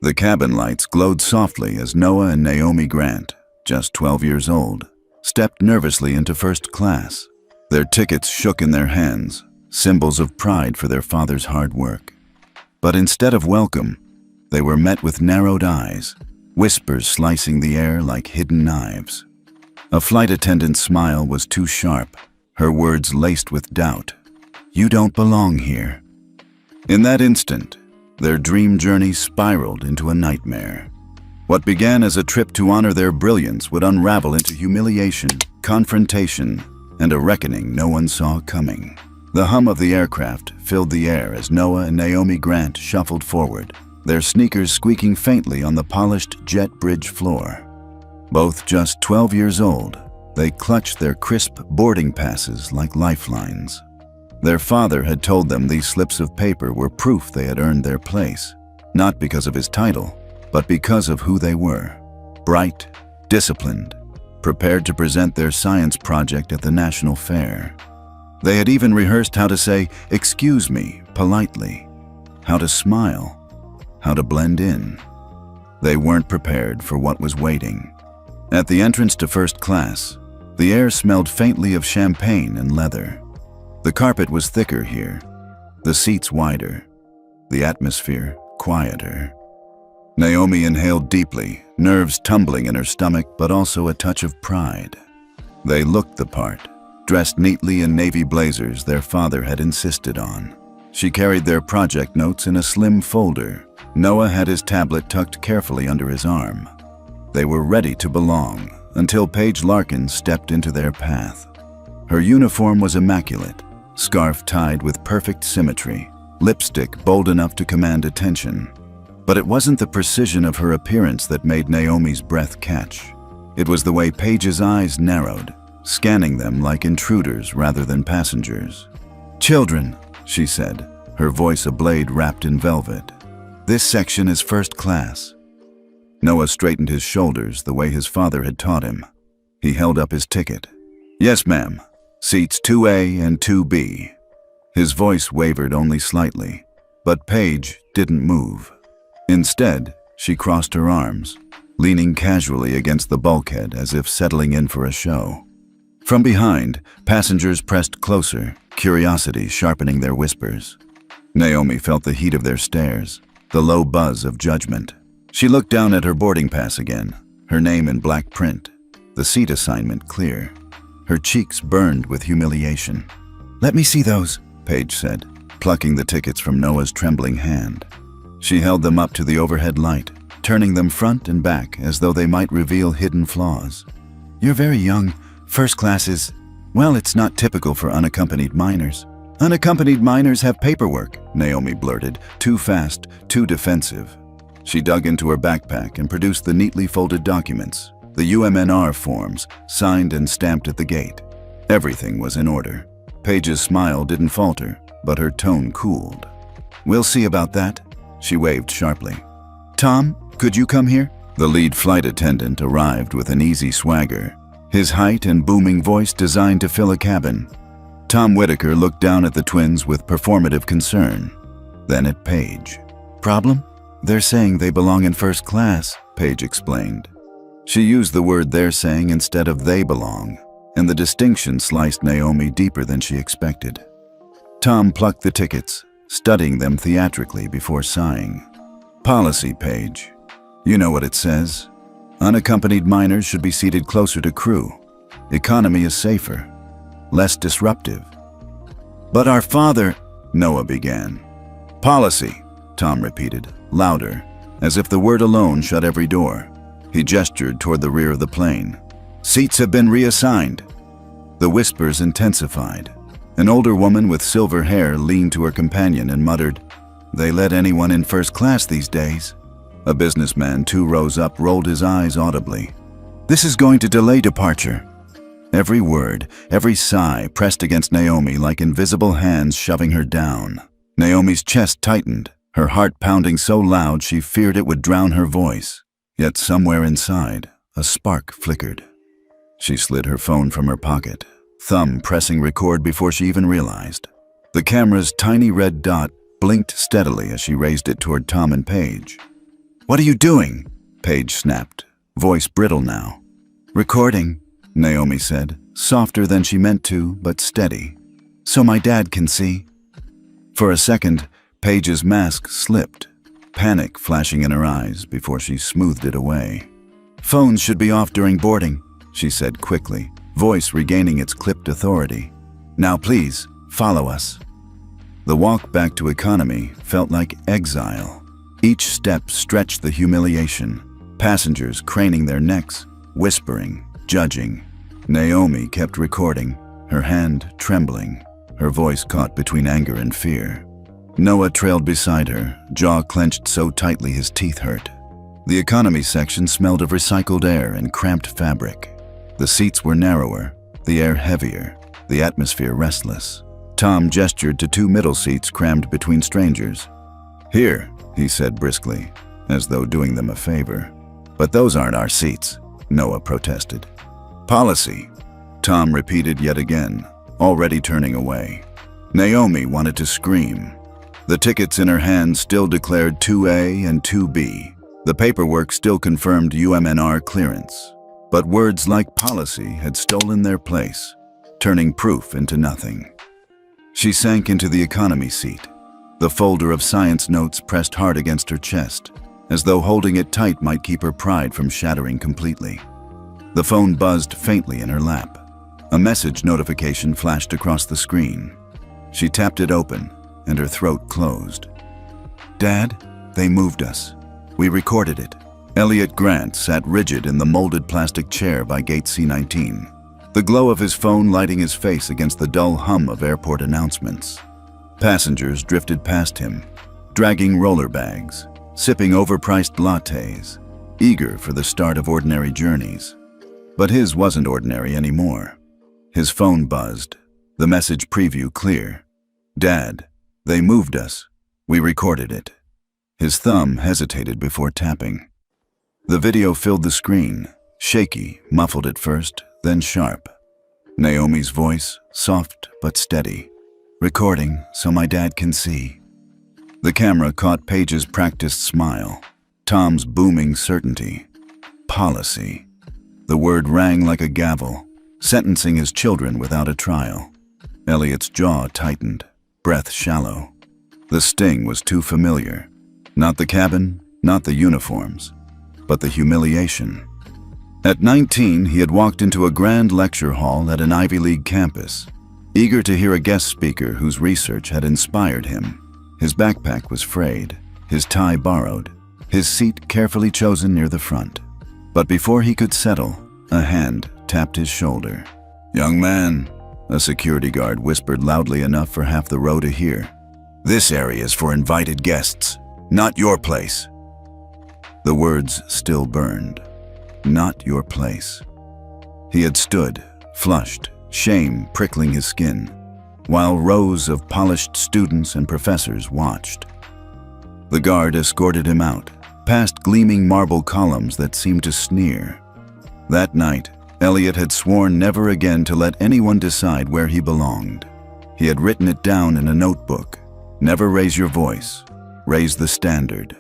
The cabin lights glowed softly as Noah and Naomi Grant, just 12 years old, stepped nervously into first class. Their tickets shook in their hands, symbols of pride for their father's hard work. But instead of welcome, they were met with narrowed eyes, whispers slicing the air like hidden knives. A flight attendant's smile was too sharp, her words laced with doubt. "You don't belong here." In that instant, their dream journey spiraled into a nightmare. What began as a trip to honor their brilliance would unravel into humiliation, confrontation, and a reckoning no one saw coming. The hum of the aircraft filled the air as Noah and Naomi Grant shuffled forward, their sneakers squeaking faintly on the polished jet bridge floor. Both just 12 years old, they clutched their crisp boarding passes like lifelines. Their father had told them these slips of paper were proof they had earned their place, not because of his title, but because of who they were. Bright, disciplined, prepared to present their science project at the National Fair. They had even rehearsed how to say, "Excuse me," politely, how to smile, how to blend in. They weren't prepared for what was waiting. At the entrance to first class, the air smelled faintly of champagne and leather. The carpet was thicker here, the seats wider, the atmosphere quieter. Naomi inhaled deeply, nerves tumbling in her stomach, but also a touch of pride. They looked the part, dressed neatly in navy blazers their father had insisted on. She carried their project notes in a slim folder. Noah had his tablet tucked carefully under his arm. They were ready to belong until Paige Larkin stepped into their path. Her uniform was immaculate, scarf tied with perfect symmetry, lipstick bold enough to command attention. But it wasn't the precision of her appearance that made Naomi's breath catch. It was the way Paige's eyes narrowed, scanning them like intruders rather than passengers. "Children," she said, her voice a blade wrapped in velvet. "This section is first class." Noah straightened his shoulders the way his father had taught him. He held up his ticket. "Yes, ma'am. Seats 2A and 2B. His voice wavered only slightly, but Paige didn't move. Instead, she crossed her arms, leaning casually against the bulkhead as if settling in for a show. From behind, passengers pressed closer, curiosity sharpening their whispers. Naomi felt the heat of their stares, the low buzz of judgment. She looked down at her boarding pass again, her name in black print, the seat assignment clear. Her cheeks burned with humiliation. "Let me see those," Paige said, plucking the tickets from Noah's trembling hand. She held them up to the overhead light, turning them front and back as though they might reveal hidden flaws. "You're very young. First class is, well, it's not typical for unaccompanied minors." "Unaccompanied minors have paperwork," Naomi blurted, too fast, too defensive. She dug into her backpack and produced the neatly folded documents, the UMNR forms, signed and stamped at the gate. Everything was in order. Paige's smile didn't falter, but her tone cooled. "We'll see about that," she waved sharply. "Tom, could you come here?" The lead flight attendant arrived with an easy swagger, his height and booming voice designed to fill a cabin. Tom Whitaker looked down at the twins with performative concern, then at Paige. "Problem? They're saying they belong in first class," Paige explained. She used the word "they're saying" instead of "they belong," and the distinction sliced Naomi deeper than she expected. Tom plucked the tickets, studying them theatrically before sighing. "Policy, Paige. You know what it says. Unaccompanied minors should be seated closer to crew. Economy is safer, less disruptive." "But our father," Noah began. "Policy," Tom repeated, louder, as if the word alone shut every door. He gestured toward the rear of the plane. "Seats have been reassigned." The whispers intensified. An older woman with silver hair leaned to her companion and muttered, "They let anyone in first class these days." A businessman 2 rows up rolled his eyes audibly. "This is going to delay departure." Every word, every sigh pressed against Naomi like invisible hands shoving her down. Naomi's chest tightened, her heart pounding so loud she feared it would drown her voice. Yet somewhere inside, a spark flickered. She slid her phone from her pocket, thumb pressing record before she even realized. The camera's tiny red dot blinked steadily as she raised it toward Tom and Paige. What are you doing? Paige snapped, voice brittle now. Recording, Naomi said, softer than she meant to, but steady. So my dad can see. For a second, Paige's mask slipped, panic flashing in her eyes before she smoothed it away. Phones should be off during boarding, she said quickly, voice regaining its clipped authority. Now please, follow us. The walk back to economy felt like exile. Each step stretched the humiliation, passengers craning their necks, whispering, judging. Naomi kept recording, her hand trembling, her voice caught between anger and fear. Noah trailed beside her, jaw clenched so tightly his teeth hurt. The economy section smelled of recycled air and cramped fabric. The seats were narrower, the air heavier, the atmosphere restless. Tom gestured to two middle seats crammed between strangers. Here, he said briskly, as though doing them a favor. But those aren't our seats, Noah protested. Policy, Tom repeated yet again, already turning away. Naomi wanted to scream. The tickets in her hand still declared 2A and 2B. The paperwork still confirmed UMNR clearance. But words like policy had stolen their place, turning proof into nothing. She sank into the economy seat, the folder of science notes pressed hard against her chest, as though holding it tight might keep her pride from shattering completely. The phone buzzed faintly in her lap. A message notification flashed across the screen. She tapped it open, and her throat closed. Dad, they moved us. We recorded it. Elliot Grant sat rigid in the molded plastic chair by gate C-19, the glow of his phone lighting his face against the dull hum of airport announcements. Passengers drifted past him, dragging roller bags, sipping overpriced lattes, eager for the start of ordinary journeys. But his wasn't ordinary anymore. His phone buzzed, the message preview clear. Dad, they moved us. We recorded it. His thumb hesitated before tapping. The video filled the screen, shaky, muffled at first, then sharp. Naomi's voice, soft but steady. Recording so my dad can see. The camera caught Paige's practiced smile, Tom's booming certainty. Policy. The word rang like a gavel, sentencing his children without a trial. Elliot's jaw tightened, breath shallow. The sting was too familiar. Not the cabin, not the uniforms, but the humiliation. At 19, he had walked into a grand lecture hall at an Ivy League campus, eager to hear a guest speaker whose research had inspired him. His backpack was frayed, his tie borrowed, his seat carefully chosen near the front. But before he could settle, a hand tapped his shoulder. Young man, a security guard whispered loudly enough for half the row to hear. This area is for invited guests, not your place. The words still burned. Not your place. He had stood, flushed, shame prickling his skin, while rows of polished students and professors watched. The guard escorted him out, past gleaming marble columns that seemed to sneer. That night, Elliot had sworn never again to let anyone decide where he belonged. He had written it down in a notebook. Never raise your voice. Raise the standard.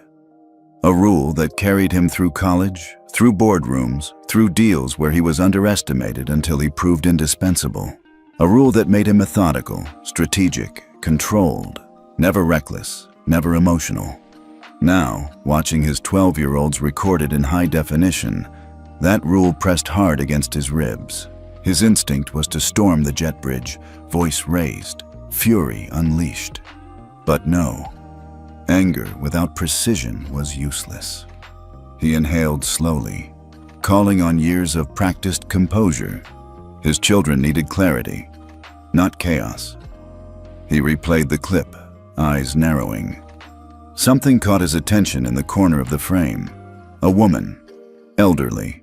A rule that carried him through college, through boardrooms, through deals where he was underestimated until he proved indispensable. A rule that made him methodical, strategic, controlled, never reckless, never emotional. Now, watching his 12-year-olds recorded in high definition, that rule pressed hard against his ribs. His instinct was to storm the jet bridge, voice raised, fury unleashed. But no. Anger without precision was useless. He inhaled slowly, calling on years of practiced composure. His children needed clarity, not chaos. He replayed the clip, eyes narrowing. Something caught his attention in the corner of the frame. A woman, elderly,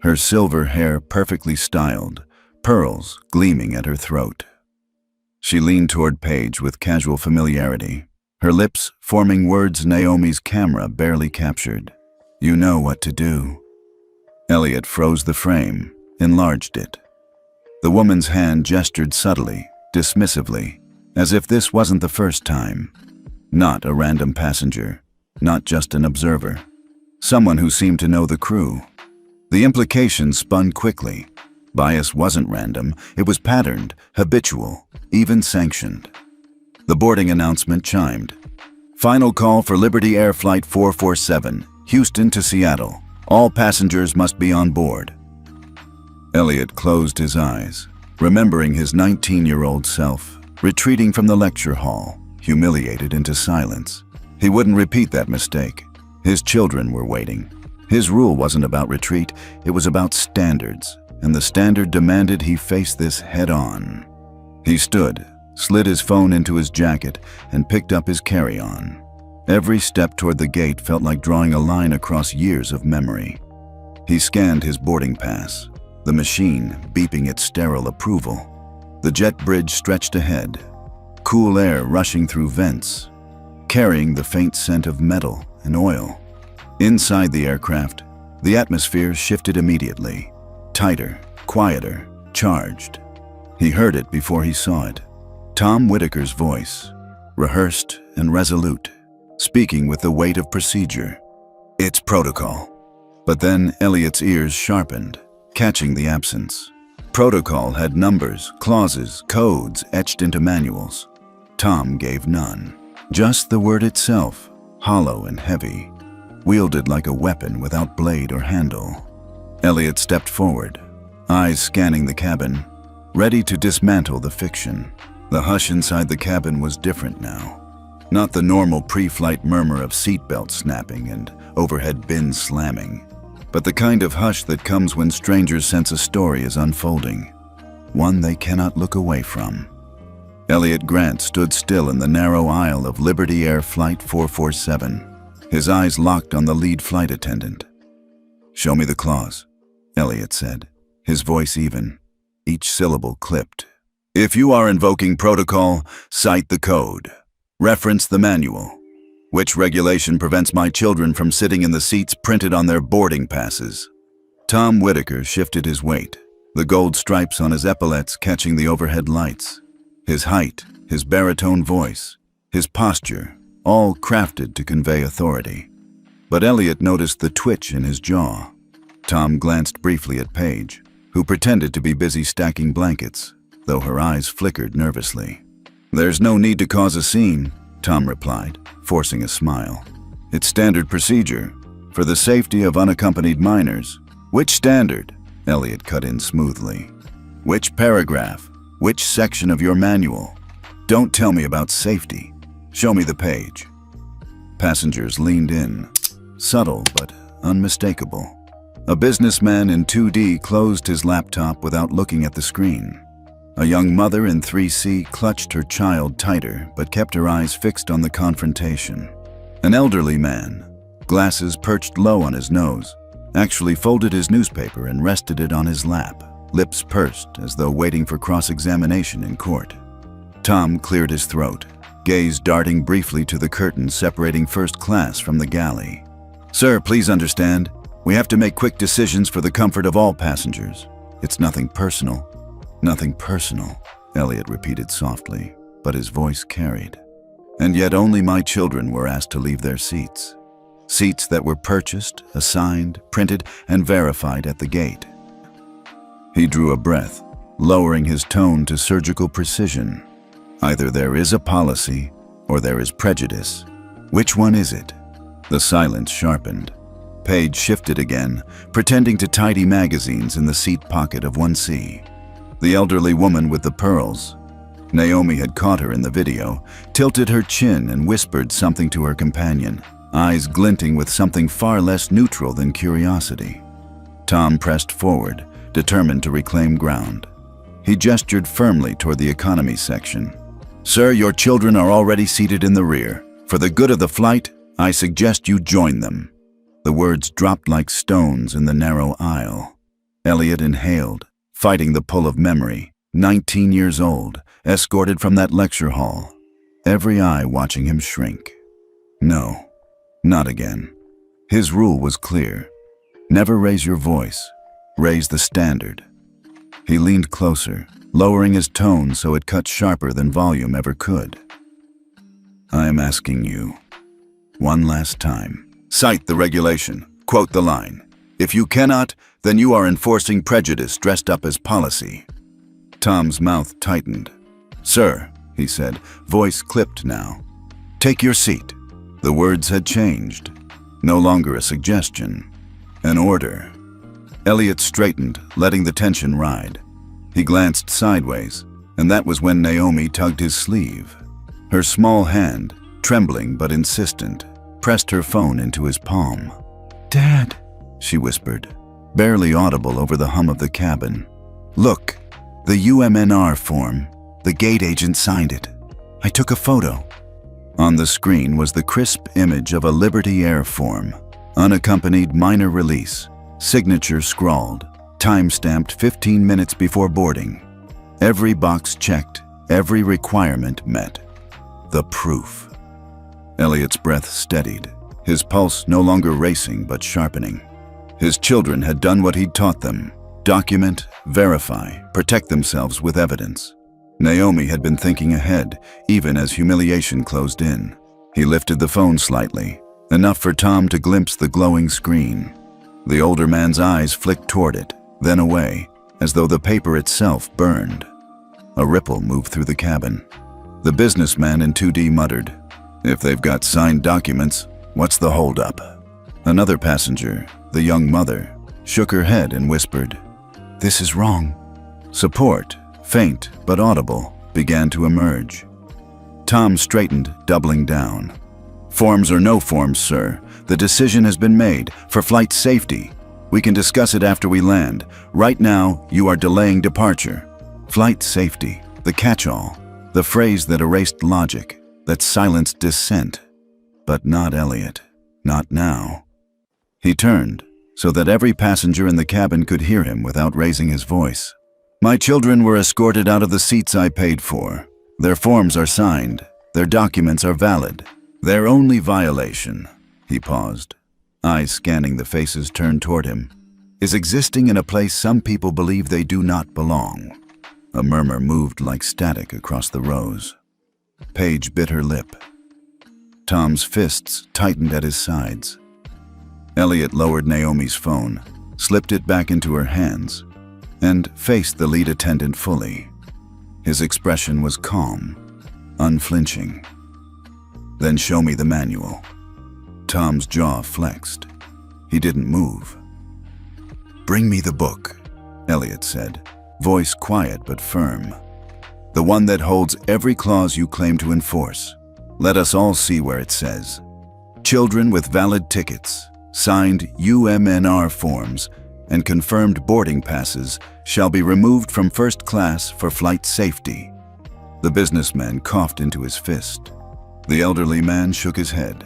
her silver hair perfectly styled, pearls gleaming at her throat. She leaned toward Paige with casual familiarity, her lips forming words Naomi's camera barely captured. You know what to do. Elliot froze the frame, enlarged it. The woman's hand gestured subtly, dismissively, as if this wasn't the first time. Not a random passenger, not just an observer. someone who seemed to know the crew. The implications spun quickly. Bias wasn't random, it was patterned, habitual, even sanctioned. The boarding announcement chimed. Final call for Liberty Air Flight 447, Houston to Seattle. All passengers must be on board. Elliot closed his eyes, remembering his 19-year-old self, retreating from the lecture hall, humiliated into silence. He wouldn't repeat that mistake. His children were waiting. His rule wasn't about retreat, it was about standards, and the standard demanded he face this head-on. He stood, slid his phone into his jacket, and picked up his carry-on. Every step toward the gate felt like drawing a line across years of memory. He scanned his boarding pass, the machine beeping its sterile approval. The jet bridge stretched ahead, cool air rushing through vents, carrying the faint scent of metal and oil. Inside the aircraft, the atmosphere shifted immediately, tighter, quieter, charged. He heard it before he saw it. Tom Whitaker's voice, rehearsed and resolute, speaking with the weight of procedure. It's protocol. But then Elliot's ears sharpened, catching the absence. Protocol had numbers, clauses, codes etched into manuals. Tom gave none. Just the word itself, hollow and heavy, wielded like a weapon without blade or handle. Elliot stepped forward, eyes scanning the cabin, ready to dismantle the fiction. The hush inside the cabin was different now. Not the normal pre-flight murmur of seatbelts snapping and overhead bins slamming, but the kind of hush that comes when strangers sense a story is unfolding, one they cannot look away from. Elliot Grant stood still in the narrow aisle of Liberty Air Flight 447, his eyes locked on the lead flight attendant. "Show me the clause," Elliot said, his voice even, each syllable clipped. "If you are invoking protocol, cite the code. Reference the manual. Which regulation prevents my children from sitting in the seats printed on their boarding passes?" Tom Whitaker shifted his weight, the gold stripes on his epaulets catching the overhead lights. His height, his baritone voice, his posture, all crafted to convey authority. But Elliot noticed the twitch in his jaw. Tom glanced briefly at Paige, who pretended to be busy stacking blankets, though her eyes flickered nervously. "There's no need to cause a scene," Tom replied, forcing a smile. "It's standard procedure, for the safety of unaccompanied minors." "Which standard?" Elliot cut in smoothly. "Which paragraph? Which section of your manual? Don't tell me about safety. Show me the page." Passengers leaned in, subtle but unmistakable. A businessman in 2D closed his laptop without looking at the screen. A young mother in 3C clutched her child tighter but kept her eyes fixed on the confrontation. An elderly man, glasses perched low on his nose, actually folded his newspaper and rested it on his lap, lips pursed as though waiting for cross-examination in court. Tom cleared his throat, gaze darting briefly to the curtain separating first class from the galley. "Sir, please understand, we have to make quick decisions for the comfort of all passengers. It's nothing personal." "Nothing personal," Elliot repeated softly, but his voice carried. "And yet only my children were asked to leave their seats. Seats that were purchased, assigned, printed, and verified at the gate." He drew a breath, lowering his tone to surgical precision. "Either there is a policy, or there is prejudice. Which one is it?" The silence sharpened. Paige shifted again, pretending to tidy magazines in the seat pocket of 1C. The elderly woman with the pearls, Naomi had caught her in the video, tilted her chin and whispered something to her companion, eyes glinting with something far less neutral than curiosity. Tom pressed forward, determined to reclaim ground. He gestured firmly toward the economy section. "Sir, your children are already seated in the rear. For the good of the flight, I suggest you join them." The words dropped like stones in the narrow aisle. Elliot inhaled, fighting the pull of memory, 19 years old, escorted from that lecture hall, every eye watching him shrink. No, not again. His rule was clear. Never raise your voice, raise the standard. He leaned closer, lowering his tone so it cut sharper than volume ever could. "I am asking you, one last time, cite the regulation." Quote the line. If you cannot, then you are enforcing prejudice dressed up as policy. Tom's mouth tightened. Sir, he said, voice clipped now. Take your seat. The words had changed. No longer a suggestion. An order. Elliot straightened, letting the tension ride. He glanced sideways, and that was when Naomi tugged his sleeve. Her small hand, trembling but insistent, pressed her phone into his palm. Dad, she whispered, barely audible over the hum of the cabin. Look, the UMNR form. The gate agent signed it. I took a photo. On the screen was the crisp image of a Liberty Air form, unaccompanied minor release, signature scrawled, time-stamped 15 minutes before boarding. Every box checked, every requirement met. The proof. Elliot's breath steadied, his pulse no longer racing but sharpening. His children had done what he'd taught them: document, verify, protect themselves with evidence. Naomi had been thinking ahead, even as humiliation closed in. He lifted the phone slightly, enough for Tom to glimpse the glowing screen. The older man's eyes flicked toward it, then away, as though the paper itself burned. A ripple moved through the cabin. The businessman in 2D muttered, "If they've got signed documents, what's the holdup?" Another passenger, the young mother, shook her head and whispered, "This is wrong." Support, faint but audible, began to emerge. Tom straightened, doubling down. "Forms or no forms, sir, the decision has been made for flight safety. We can discuss it after we land. Right now, you are delaying departure." Flight safety, the catch-all, the phrase that erased logic, that silenced dissent. But not Elliot. Not now. He turned, so that every passenger in the cabin could hear him without raising his voice. "My children were escorted out of the seats I paid for. Their forms are signed. Their documents are valid. Their only violation," he paused, eyes scanning the faces turned toward him, "is existing in a place some people believe they do not belong." A murmur moved like static across the rows. Paige bit her lip. Tom's fists tightened at his sides. Elliot lowered Naomi's phone, slipped it back into her hands, and faced the lead attendant fully. His expression was calm, unflinching. "Then show me the manual." Tom's jaw flexed. He didn't move. "Bring me the book," Elliot said, voice quiet but firm. "The one that holds every clause you claim to enforce. Let us all see where it says. Children with valid tickets, signed UMNR forms, and confirmed boarding passes shall be removed from first class for flight safety." The businessman coughed into his fist. The elderly man shook his head.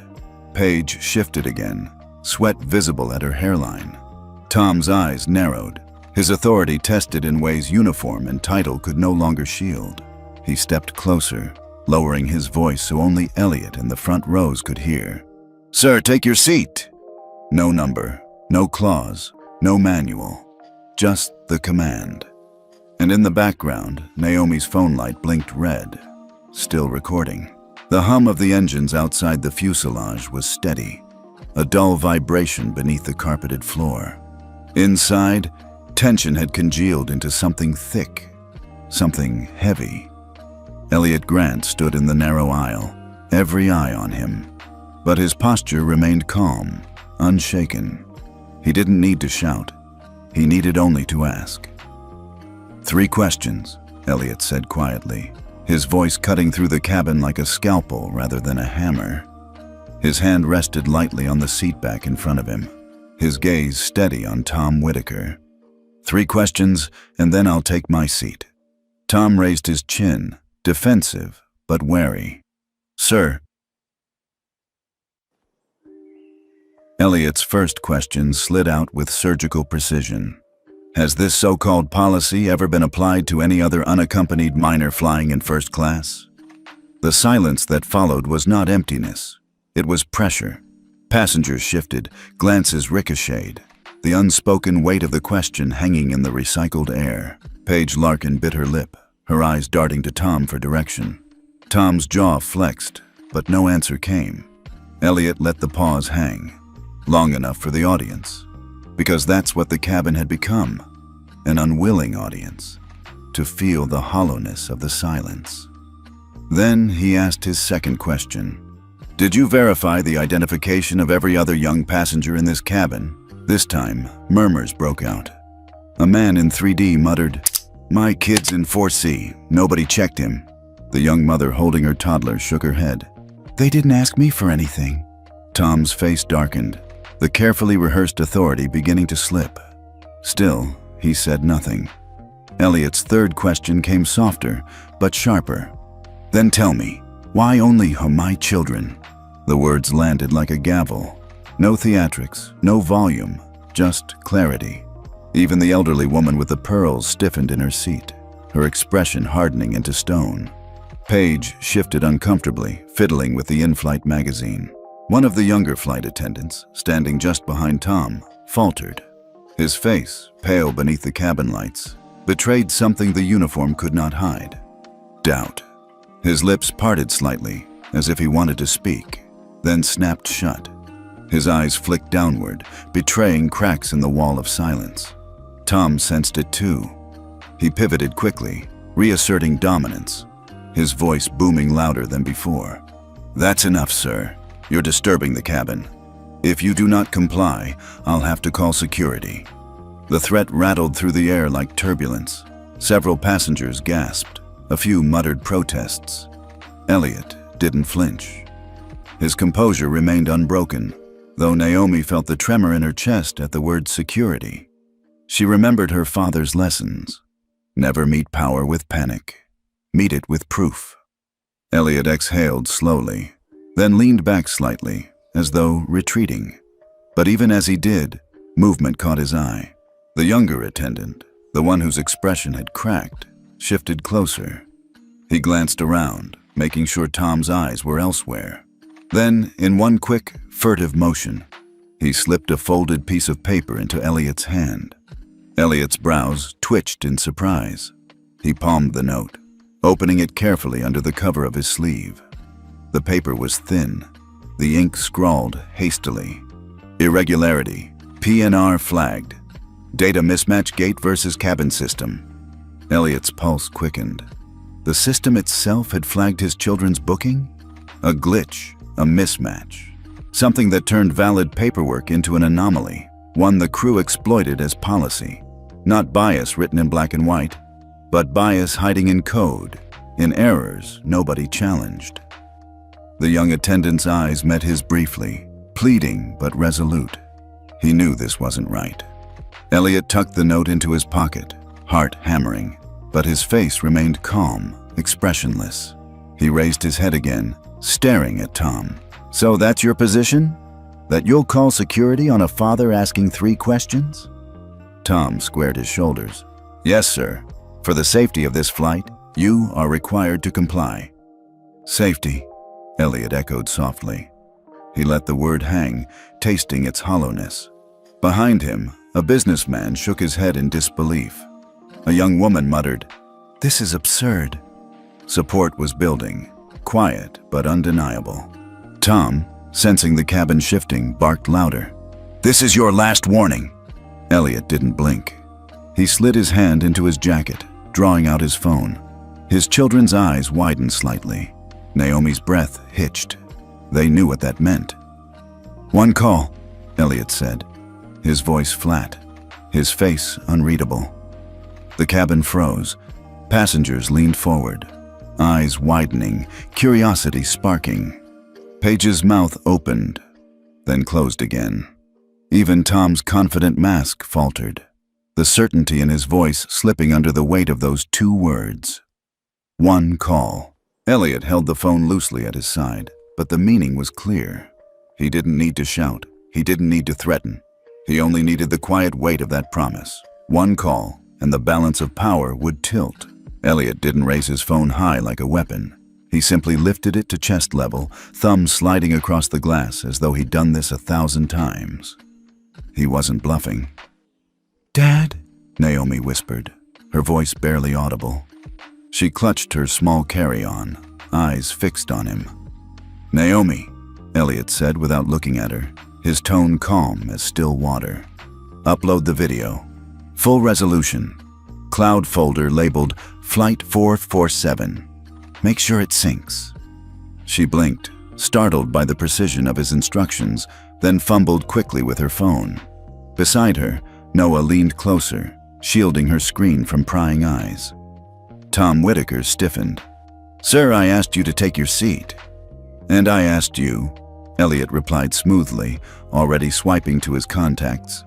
Paige shifted again, sweat visible at her hairline. Tom's eyes narrowed, his authority tested in ways uniform and title could no longer shield. He stepped closer, lowering his voice so only Elliot in the front rows could hear. "Sir, take your seat." No number, no clause, no manual, just the command. And in the background, Naomi's phone light blinked red, still recording. The hum of the engines outside the fuselage was steady, a dull vibration beneath the carpeted floor. Inside, tension had congealed into something thick, something heavy. Elliot Grant stood in the narrow aisle, every eye on him. But his posture remained calm, unshaken. He didn't need to shout. He needed only to ask. "3 questions," Elliot said quietly, his voice cutting through the cabin like a scalpel rather than a hammer. His hand rested lightly on the seat back in front of him, his gaze steady on Tom Whitaker. "3 questions, and then I'll take my seat." Tom raised his chin, defensive but wary. "Sir." Elliot's first question slid out with surgical precision. "Has this so-called policy ever been applied to any other unaccompanied minor flying in first class?" The silence that followed was not emptiness. It was pressure. Passengers shifted, glances ricocheted, the unspoken weight of the question hanging in the recycled air. Paige Larkin bit her lip, her eyes darting to Tom for direction. Tom's jaw flexed, but no answer came. Elliot let the pause hang. long enough for the audience. Because that's what the cabin had become, an unwilling audience, to feel the hollowness of the silence. Then he asked his second question. Did you verify the identification of every other young passenger in this cabin? This time, murmurs broke out. A man in 3D muttered, "My kid's in 4C, nobody checked him." The young mother holding her toddler shook her head. "They didn't ask me for anything." Tom's face darkened, the carefully rehearsed authority beginning to slip. Still, he said nothing. Elliot's third question came softer, but sharper. "Then tell me, why only my children?" The words landed like a gavel. No theatrics, no volume, just clarity. Even the elderly woman with the pearls stiffened in her seat, her expression hardening into stone. Paige shifted uncomfortably, fiddling with the in-flight magazine. One of the younger flight attendants, standing just behind Tom, faltered. His face, pale beneath the cabin lights, betrayed something the uniform could not hide. Doubt. His lips parted slightly, as if he wanted to speak, then snapped shut. His eyes flicked downward, betraying cracks in the wall of silence. Tom sensed it too. He pivoted quickly, reasserting dominance, his voice booming louder than before. "That's enough, sir. You're disturbing the cabin. If you do not comply, I'll have to call security." The threat rattled through the air like turbulence. Several passengers gasped. A few muttered protests. Elliot didn't flinch. His composure remained unbroken, though Naomi felt the tremor in her chest at the word security. She remembered her father's lessons. Never meet power with panic. Meet it with proof. Elliot exhaled slowly, then leaned back slightly, as though retreating. But even as he did, movement caught his eye. The younger attendant, the one whose expression had cracked, shifted closer. He glanced around, making sure Tom's eyes were elsewhere. Then, in one quick, furtive motion, he slipped a folded piece of paper into Elliot's hand. Elliot's brows twitched in surprise. He palmed the note, opening it carefully under the cover of his sleeve. The paper was thin, the ink scrawled hastily. Irregularity, PNR flagged. Data mismatch gate versus cabin system. Elliot's pulse quickened. The system itself had flagged his children's booking? A glitch, a mismatch. Something that turned valid paperwork into an anomaly, one the crew exploited as policy. Not bias written in black and white, but bias hiding in code, in errors nobody challenged. The young attendant's eyes met his briefly, pleading but resolute. He knew this wasn't right. Elliot tucked the note into his pocket, heart hammering, but his face remained calm, expressionless. He raised his head again, staring at Tom. "So that's your position? That you'll call security on a father asking 3 questions?" Tom squared his shoulders. "Yes, sir. For the safety of this flight, you are required to comply." "Safety," Elliot echoed softly. He let the word hang, tasting its hollowness. Behind him, a businessman shook his head in disbelief. A young woman muttered, "This is absurd." Support was building, quiet but undeniable. Tom, sensing the cabin shifting, barked louder. "This is your last warning." Elliot didn't blink. He slid his hand into his jacket, drawing out his phone. His children's eyes widened slightly. Naomi's breath hitched. They knew what that meant. "One call," Elliot said, his voice flat, his face unreadable. The cabin froze. Passengers leaned forward, eyes widening, curiosity sparking. Paige's mouth opened, then closed again. Even Tom's confident mask faltered, the certainty in his voice slipping under the weight of those 2 words. One call. Elliot held the phone loosely at his side, but the meaning was clear. He didn't need to shout. He didn't need to threaten. He only needed the quiet weight of that promise. One call, and the balance of power would tilt. Elliot didn't raise his phone high like a weapon. He simply lifted it to chest level, thumb sliding across the glass as though he'd done this 1,000 times. He wasn't bluffing. "Dad?" Naomi whispered, her voice barely audible. She clutched her small carry-on, eyes fixed on him. "Naomi," Elliot said without looking at her, his tone calm as still water. Upload the video. Full resolution. Cloud folder labeled Flight 447. Make sure it syncs. She blinked, startled by the precision of his instructions, then fumbled quickly with her phone. Beside her, Noah leaned closer, shielding her screen from prying eyes. Tom Whitaker stiffened. "Sir, I asked you to take your seat." "And I asked you," Elliot replied smoothly, already swiping to his contacts,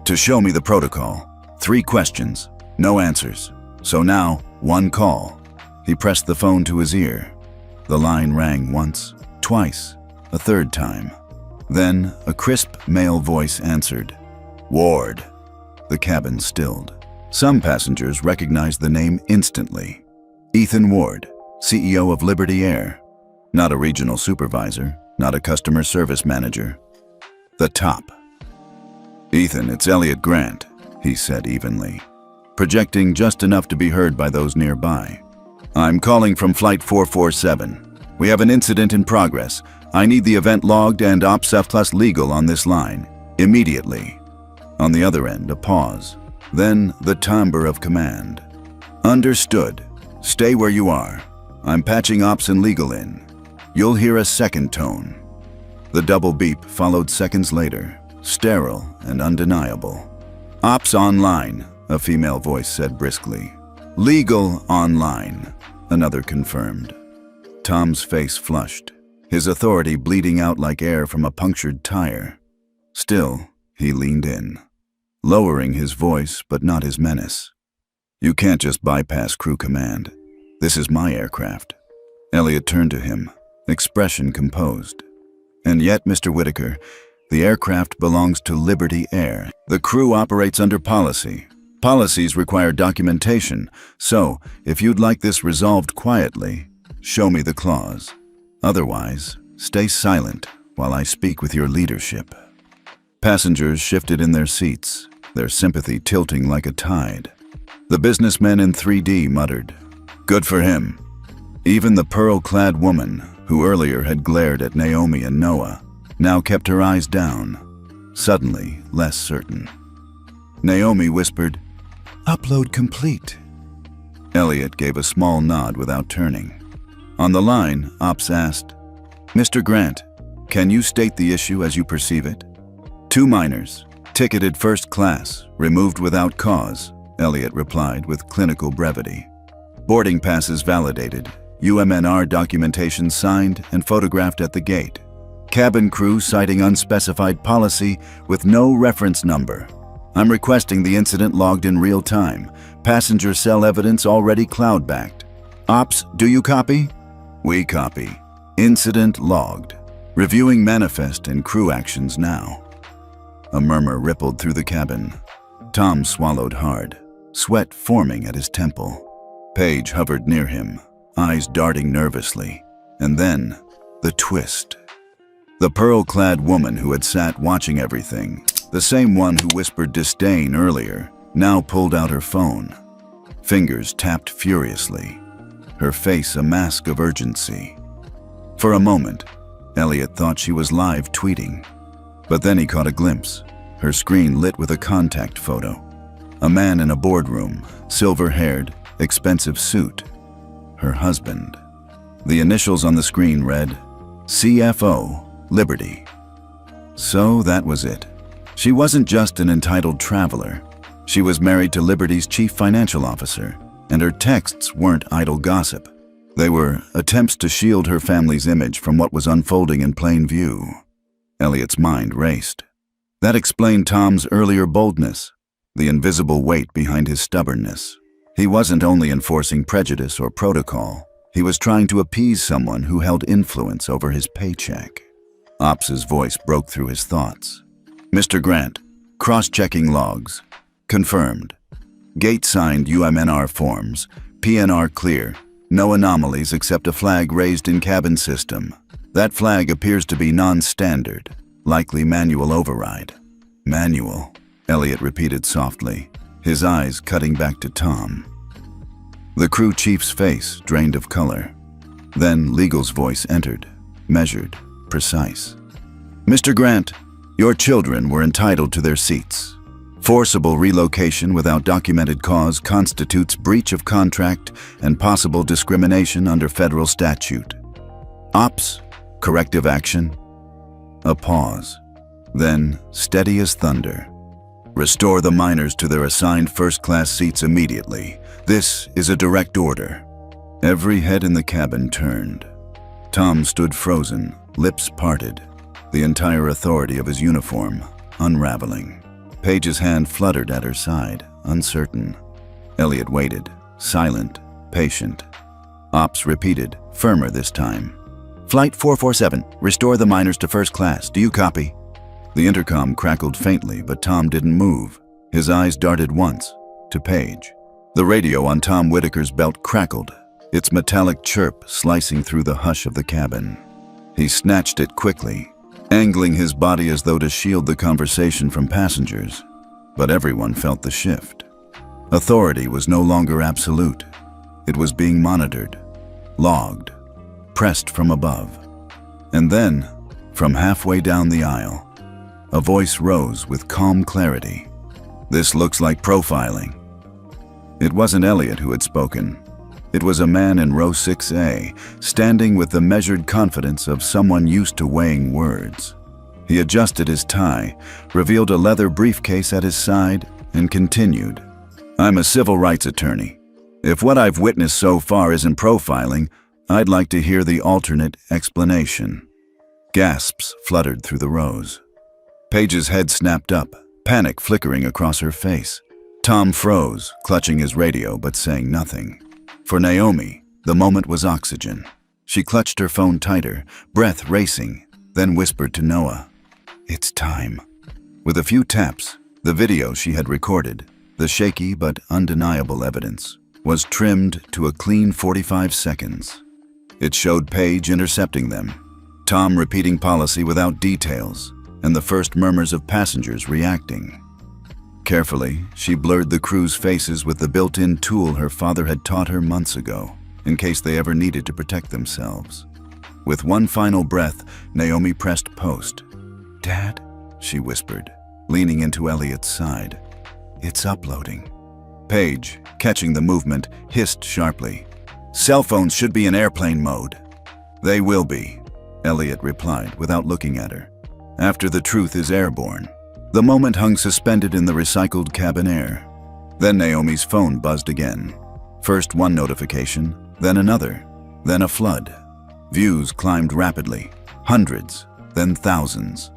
"to show me the protocol. 3 questions, no answers. So now, 1 call." He pressed the phone to his ear. The line rang once, twice, a 3rd time. Then a crisp male voice answered. "Ward." The cabin stilled. Some passengers recognized the name instantly. Ethan Ward, CEO of Liberty Air. Not a regional supervisor, not a customer service manager. The top. "Ethan, it's Elliot Grant," he said evenly, projecting just enough to be heard by those nearby. "I'm calling from Flight 447. We have an incident in progress. I need the event logged and OPSEF plus legal on this line, immediately." On the other end, a pause. Then the timbre of command. "Understood. Stay where you are. I'm patching ops and legal in. You'll hear a second tone." The double beep followed seconds later, sterile and undeniable. "Ops online," a female voice said briskly. "Legal online," another confirmed. Tom's face flushed, his authority bleeding out like air from a punctured tire. Still, he leaned in, lowering his voice but not his menace. "You can't just bypass crew command. This is my aircraft." Elliot turned to him, expression composed. "And yet, Mr. Whitaker, the aircraft belongs to Liberty Air. The crew operates under policy. Policies require documentation, so if you'd like this resolved quietly, show me the clause. Otherwise, stay silent while I speak with your leadership." Passengers shifted in their seats, their sympathy tilting like a tide. The businessmen in 3D muttered, "Good for him." Even the pearl-clad woman, who earlier had glared at Naomi and Noah, now kept her eyes down, suddenly less certain. Naomi whispered, "Upload complete." Elliot gave a small nod without turning. On the line, Ops asked, "Mr. Grant, can you state the issue as you perceive it?" "2 minors, ticketed 1st class, removed without cause," Elliot replied with clinical brevity. "Boarding passes validated, UMNR documentation signed and photographed at the gate. Cabin crew citing unspecified policy with no reference number. I'm requesting the incident logged in real time. Passenger cell evidence already cloud-backed. Ops, do you copy?" "We copy. Incident logged. Reviewing manifest and crew actions now." A murmur rippled through the cabin. Tom swallowed hard, sweat forming at his temple. Paige hovered near him, eyes darting nervously. And then, the twist. The pearl-clad woman who had sat watching everything, the same one who whispered disdain earlier, now pulled out her phone. Fingers tapped furiously, her face a mask of urgency. For a moment, Elliot thought she was live tweeting. But then he caught a glimpse, her screen lit with a contact photo. A man in a boardroom, silver-haired, expensive suit. Her husband. The initials on the screen read, CFO, Liberty. So that was it. She wasn't just an entitled traveler. She was married to Liberty's chief financial officer, and her texts weren't idle gossip. They were attempts to shield her family's image from what was unfolding in plain view. Elliot's mind raced. That explained Tom's earlier boldness, the invisible weight behind his stubbornness. He wasn't only enforcing prejudice or protocol, he was trying to appease someone who held influence over his paycheck. Ops's voice broke through his thoughts. Mr. Grant, cross-checking logs. Confirmed. Gate signed UMNR forms, PNR clear, no anomalies except a flag raised in cabin system. That flag appears to be non-standard, likely manual override. Manual, Elliot repeated softly, his eyes cutting back to Tom. The crew chief's face drained of color. Then Legal's voice entered, measured, precise. Mr. Grant, Your children were entitled to their seats. Forcible relocation without documented cause constitutes breach of contract and possible discrimination under federal statute. Ops, corrective action. A pause. Then, steady as thunder. Restore the minors to their assigned first-class seats immediately. This is a direct order. Every head in the cabin turned. Tom stood frozen, lips parted, the entire authority of his uniform unraveling. Paige's hand fluttered at her side, uncertain. Elliot waited, silent, patient. Ops repeated, firmer this time. Flight 447, restore the miners to first class. Do you copy? The intercom crackled faintly, but Tom didn't move. His eyes darted once, to Paige. The radio on Tom Whitaker's belt crackled, its metallic chirp slicing through the hush of the cabin. He snatched it quickly, angling his body as though to shield the conversation from passengers. But everyone felt the shift. Authority was no longer absolute. It was being monitored, logged, pressed from above. And then, from halfway down the aisle, a voice rose with calm clarity. This looks like profiling. It wasn't Elliot who had spoken. It was a man in row 6A, standing with the measured confidence of someone used to weighing words. He adjusted his tie, revealed a leather briefcase at his side, and continued. I'm a civil rights attorney. If what I've witnessed so far isn't profiling, I'd like to hear the alternate explanation. Gasps fluttered through the rows. Paige's head snapped up, panic flickering across her face. Tom froze, clutching his radio but saying nothing. For Naomi, the moment was oxygen. She clutched her phone tighter, breath racing, then whispered to Noah, "It's time." With a few taps, the video she had recorded, the shaky but undeniable evidence, was trimmed to a clean 45 seconds. It showed Paige intercepting them, Tom repeating policy without details, and the first murmurs of passengers reacting. Carefully, she blurred the crew's faces with the built-in tool her father had taught her months ago, in case they ever needed to protect themselves. With one final breath, Naomi pressed post. "Dad," she whispered, leaning into Elliot's side. "It's uploading." Paige, catching the movement, hissed sharply. "Cell phones should be in airplane mode." "They will be," Elliot replied without looking at her. "After the truth is airborne." The moment hung suspended in the recycled cabin air. Then Naomi's phone buzzed again. First one notification, then another, then a flood. Views climbed rapidly, hundreds, then thousands.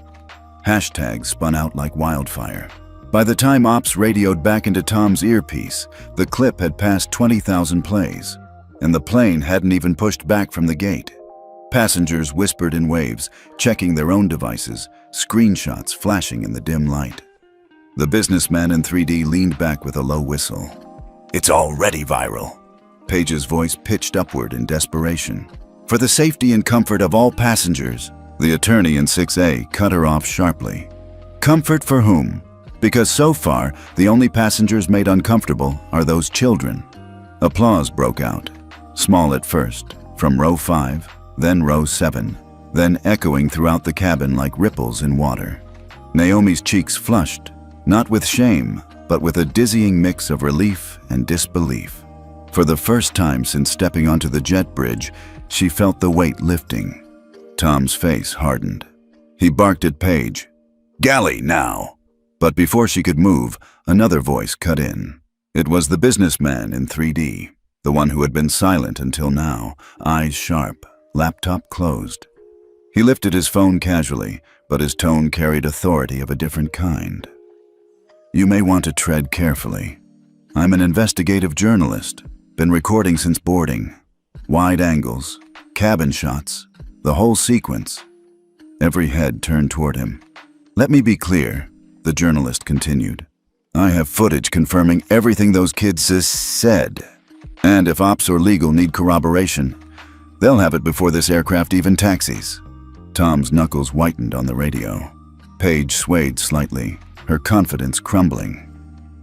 Hashtags spun out like wildfire. By the time Ops radioed back into Tom's earpiece, the clip had passed 20,000 plays, and the plane hadn't even pushed back from the gate. Passengers whispered in waves, checking their own devices, screenshots flashing in the dim light. The businessman in 3D leaned back with a low whistle. "It's already viral." Paige's voice pitched upward in desperation. "For the safety and comfort of all passengers." The attorney in 6A cut her off sharply. "Comfort for whom? Because so far, the only passengers made uncomfortable are those children." Applause broke out, small at first, from row 5, then row 7, then echoing throughout the cabin like ripples in water. Naomi's cheeks flushed, not with shame, but with a dizzying mix of relief and disbelief. For the first time since stepping onto the jet bridge, she felt the weight lifting. Tom's face hardened. He barked at Paige, "Galley now!" But before she could move, another voice cut in. It was the businessman in 3D, the one who had been silent until now, eyes sharp, laptop closed. He lifted his phone casually, but his tone carried authority of a different kind. "You may want to tread carefully. I'm an investigative journalist, been recording since boarding. Wide angles, cabin shots, the whole sequence." Every head turned toward him. "Let me be clear," the journalist continued. "I have footage confirming everything those kids said. And if Ops or legal need corroboration, they'll have it before this aircraft even taxis." Tom's knuckles whitened on the radio. Paige swayed slightly, her confidence crumbling.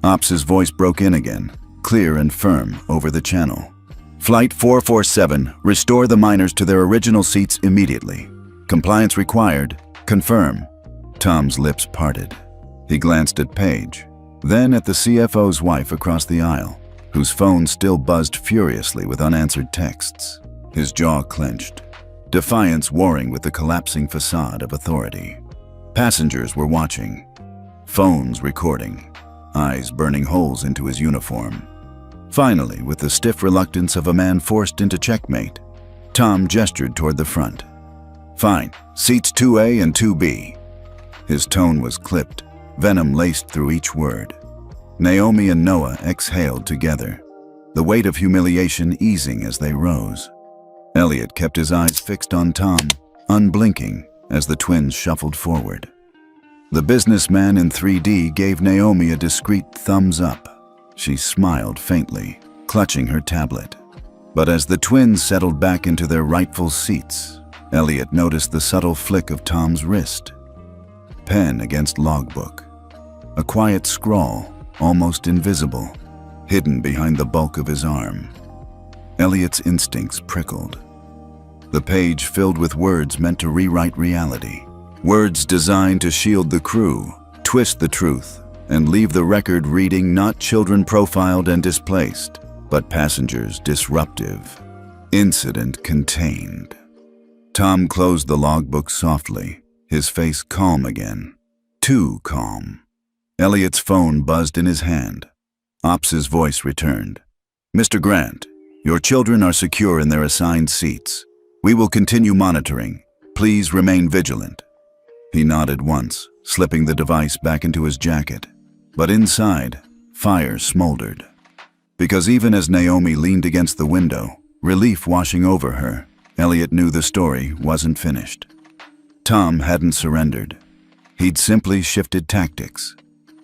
Ops's voice broke in again, clear and firm over the channel. "Flight 447, restore the miners to their original seats immediately. Compliance required. Confirm." Tom's lips parted. He glanced at Paige, then at the CFO's wife across the aisle, whose phone still buzzed furiously with unanswered texts. His jaw clenched, defiance warring with the collapsing facade of authority. Passengers were watching, phones recording, eyes burning holes into his uniform. Finally, with the stiff reluctance of a man forced into checkmate, Tom gestured toward the front. "Fine, seats 2A and 2B. His tone was clipped, venom laced through each word. Naomi and Noah exhaled together, the weight of humiliation easing as they rose. Elliot kept his eyes fixed on Tom, unblinking, as the twins shuffled forward. The businessman in 3D gave Naomi a discreet thumbs up. She smiled faintly, clutching her tablet. But as the twins settled back into their rightful seats, Elliot noticed the subtle flick of Tom's wrist. Pen against logbook. A quiet scrawl, almost invisible, hidden behind the bulk of his arm. Elliot's instincts prickled. The page filled with words meant to rewrite reality. Words designed to shield the crew, twist the truth, and leave the record reading not children profiled and displaced, but passengers disruptive. Incident contained. Tom closed the logbook softly, his face calm again. Too calm. Elliot's phone buzzed in his hand. Ops' voice returned. "Mr. Grant, your children are secure in their assigned seats. We will continue monitoring. Please remain vigilant." He nodded once, slipping the device back into his jacket. But inside, fire smoldered. Because even as Naomi leaned against the window, relief washing over her, Elliot knew the story wasn't finished. Tom hadn't surrendered. He'd simply shifted tactics.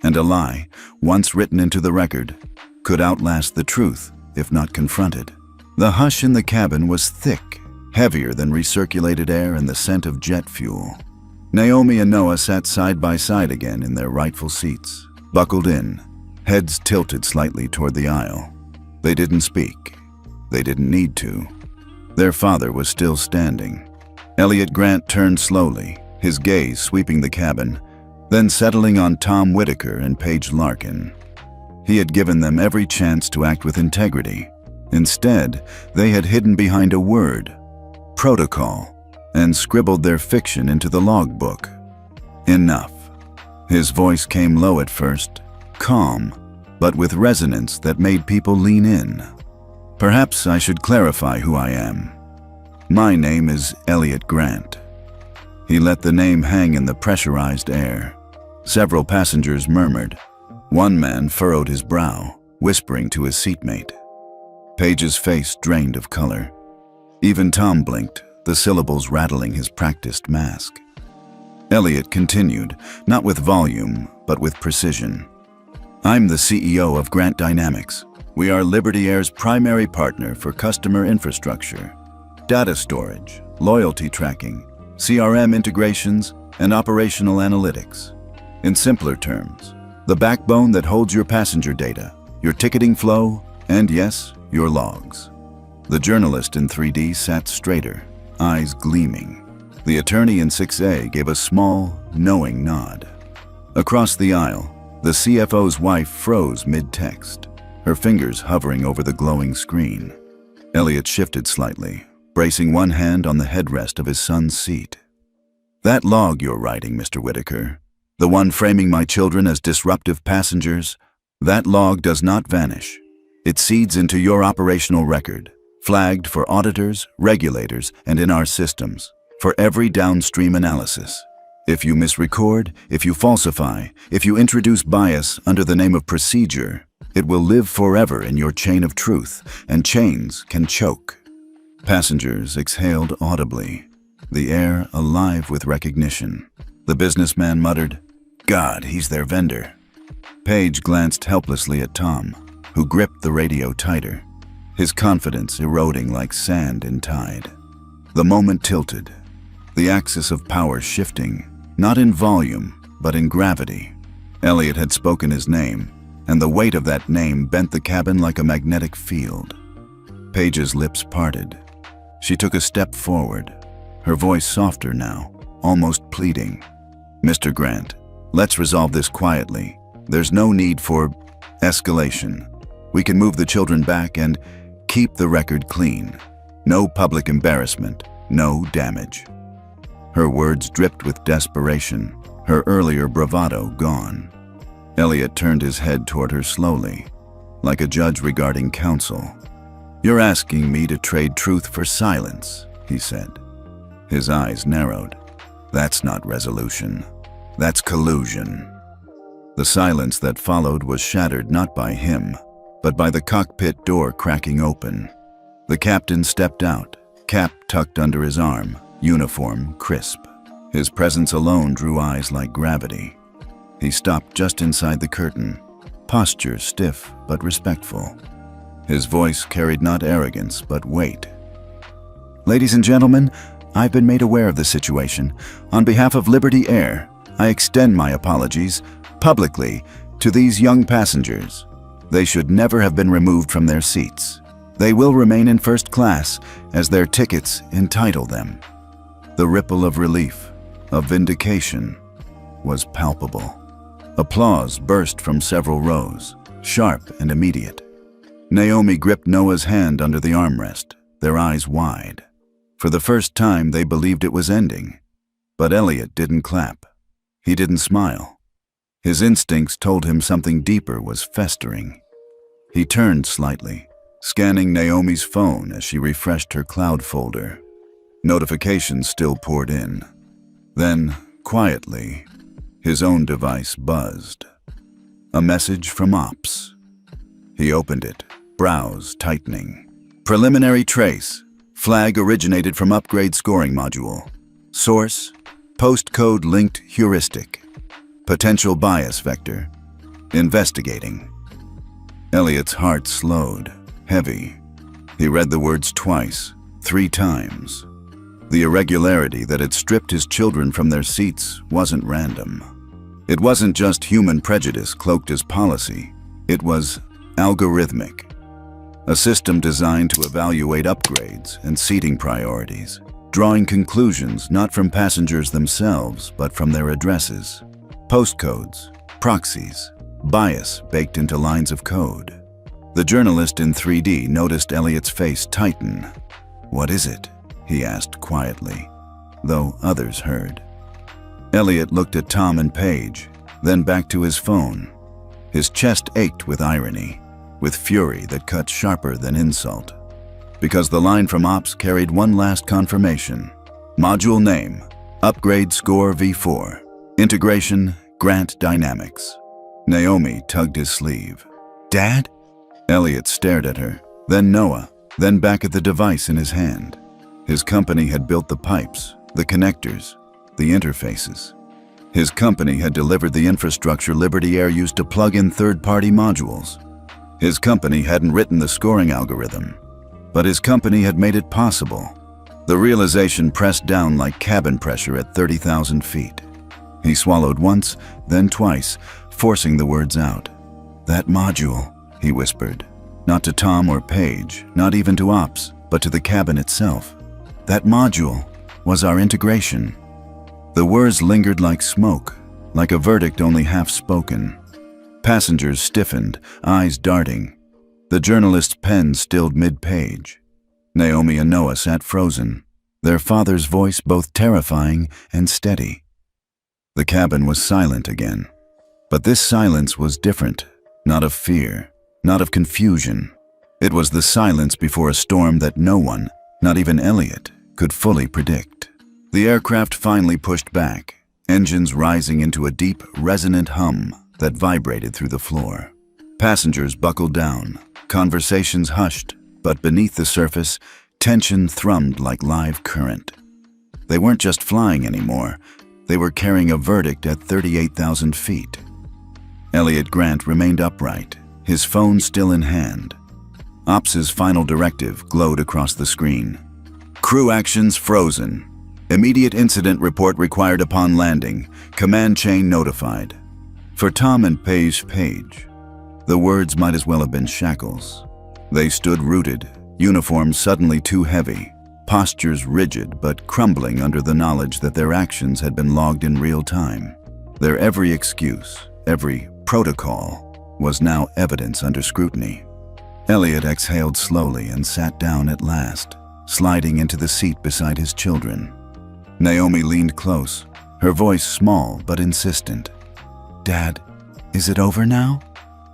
And a lie, once written into the record, could outlast the truth if not confronted. The hush in the cabin was thick, heavier than recirculated air and the scent of jet fuel. Naomi and Noah sat side by side again in their rightful seats, buckled in, heads tilted slightly toward the aisle. They didn't speak. They didn't need to. Their father was still standing. Elliot Grant turned slowly, his gaze sweeping the cabin, then settling on Tom Whitaker and Paige Larkin. He had given them every chance to act with integrity. Instead, they had hidden behind a word, protocol, and scribbled their fiction into the logbook. Enough. His voice came low at first, calm, but with resonance that made people lean in. "Perhaps I should clarify who I am. My name is Elliot Grant." He let the name hang in the pressurized air. Several passengers murmured. One man furrowed his brow, whispering to his seatmate. Paige's face drained of color. Even Tom blinked, the syllables rattling his practiced mask. Elliot continued, not with volume, but with precision. "I'm the CEO of Grant Dynamics. We are Liberty Air's primary partner for customer infrastructure, data storage, loyalty tracking, CRM integrations, and operational analytics. In simpler terms, the backbone that holds your passenger data, your ticketing flow, and yes, your logs." The journalist in 3D sat straighter, eyes gleaming. The attorney in 6A gave a small, knowing nod. Across the aisle, the CFO's wife froze mid-text, her fingers hovering over the glowing screen. Elliot shifted slightly, bracing one hand on the headrest of his son's seat. "That log you're writing, Mr. Whitaker, the one framing my children as disruptive passengers, that log does not vanish. It seeds into your operational record, flagged for auditors, regulators, and in our systems, for every downstream analysis. If you misrecord, if you falsify, if you introduce bias under the name of procedure, it will live forever in your chain of truth, and chains can choke." Passengers exhaled audibly, the air alive with recognition. The businessman muttered, "God, he's their vendor." Paige glanced helplessly at Tom, who gripped the radio tighter, his confidence eroding like sand in tide. The moment tilted, the axis of power shifting, not in volume, but in gravity. Elliot had spoken his name, and the weight of that name bent the cabin like a magnetic field. Paige's lips parted. She took a step forward, her voice softer now, almost pleading. "Mr. Grant, let's resolve this quietly. There's no need for escalation. We can move the children back and keep the record clean. No public embarrassment, no damage." Her words dripped with desperation, her earlier bravado gone. Elliot turned his head toward her slowly, like a judge regarding counsel. "You're asking me to trade truth for silence," he said. His eyes narrowed. "That's not resolution. That's collusion." The silence that followed was shattered not by him, but by the cockpit door cracking open. The captain stepped out, cap tucked under his arm, uniform crisp. His presence alone drew eyes like gravity. He stopped just inside the curtain, posture stiff but respectful. His voice carried not arrogance but weight. "Ladies and gentlemen, I've been made aware of the situation. On behalf of Liberty Air, I extend my apologies, publicly, to these young passengers. They should never have been removed from their seats. They will remain in first class, as their tickets entitle them." The ripple of relief, of vindication, was palpable. Applause burst from several rows, sharp and immediate. Naomi gripped Noah's hand under the armrest, their eyes wide. For the first time, they believed it was ending. But Elliot didn't clap. He didn't smile. His instincts told him something deeper was festering. He turned slightly, scanning Naomi's phone as she refreshed her cloud folder. Notifications still poured in. Then, quietly, his own device buzzed. A message from Ops. He opened it, brows tightening. "Preliminary trace. Flag originated from upgrade scoring module. Source, postcode linked heuristic. Potential bias vector. Investigating." Elliot's heart slowed, heavy. He read the words twice, 3 times. The irregularity that had stripped his children from their seats wasn't random. It wasn't just human prejudice cloaked as policy. It was algorithmic. A system designed to evaluate upgrades and seating priorities, drawing conclusions not from passengers themselves, but from their addresses, postcodes, proxies, bias baked into lines of code. The journalist in 3D noticed Elliot's face tighten. "What is it?" he asked quietly, though others heard. Elliot looked at Tom and Paige, then back to his phone. His chest ached with irony, with fury that cut sharper than insult. Because the line from Ops carried one last confirmation. Module name, Upgrade Score V4. Integration, Grant Dynamics. Naomi tugged his sleeve. "Dad?" Elliot stared at her, then Noah, then back at the device in his hand. His company had built the pipes, the connectors, the interfaces. His company had delivered the infrastructure Liberty Air used to plug in third-party modules. His company hadn't written the scoring algorithm, but his company had made it possible. The realization pressed down like cabin pressure at 30,000 feet. He swallowed once, then twice, forcing the words out. "That module," he whispered, not to Tom or Paige, not even to Ops, but to the cabin itself. "That module was our integration." The words lingered like smoke, like a verdict only half spoken. Passengers stiffened, eyes darting. The journalist's pen stilled mid-page. Naomi and Noah sat frozen, their father's voice both terrifying and steady. The cabin was silent again. But this silence was different, not of fear, not of confusion. It was the silence before a storm that no one, not even Elliot, could fully predict. The aircraft finally pushed back, engines rising into a deep, resonant hum that vibrated through the floor. Passengers buckled down, conversations hushed, but beneath the surface, tension thrummed like live current. They weren't just flying anymore, they were carrying a verdict at 38,000 feet. Elliot Grant remained upright, his phone still in hand. Ops's final directive glowed across the screen. "Crew actions frozen. Immediate incident report required upon landing. Command chain notified." For Tom and Paige, the words might as well have been shackles. They stood rooted, uniforms suddenly too heavy, postures rigid but crumbling under the knowledge that their actions had been logged in real time. Their every excuse, every protocol, was now evidence under scrutiny. Elliot exhaled slowly and sat down at last, sliding into the seat beside his children. Naomi leaned close, her voice small but insistent. "Dad, is it over now?"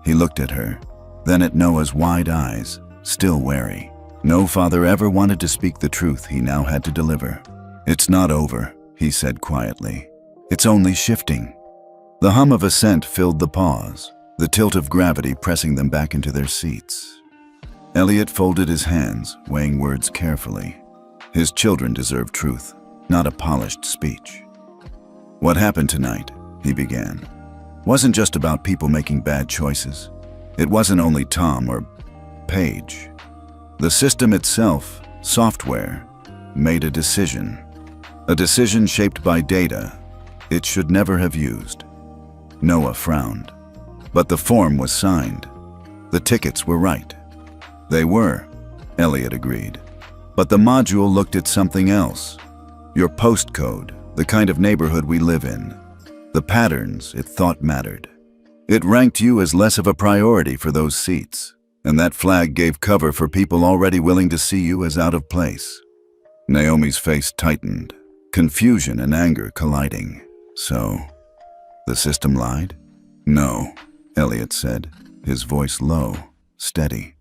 He looked at her, then at Noah's wide eyes, still wary. No father ever wanted to speak the truth he now had to deliver. "It's not over," he said quietly. "It's only shifting." The hum of ascent filled the pause, the tilt of gravity pressing them back into their seats. Elliot folded his hands, weighing words carefully. His children deserved truth, not a polished speech. "What happened tonight," he began, "wasn't just about people making bad choices. It wasn't only Tom or Paige. The system itself, software, made a decision shaped by data it should never have used." Noah frowned. "But the form was signed. The tickets were right." "They were," Elliot agreed. "But the module looked at something else. Your postcode, the kind of neighborhood we live in, the patterns it thought mattered. It ranked you as less of a priority for those seats, and that flag gave cover for people already willing to see you as out of place." Naomi's face tightened, confusion and anger colliding. "So, the system lied?" "No," Elliot said, his voice low, steady.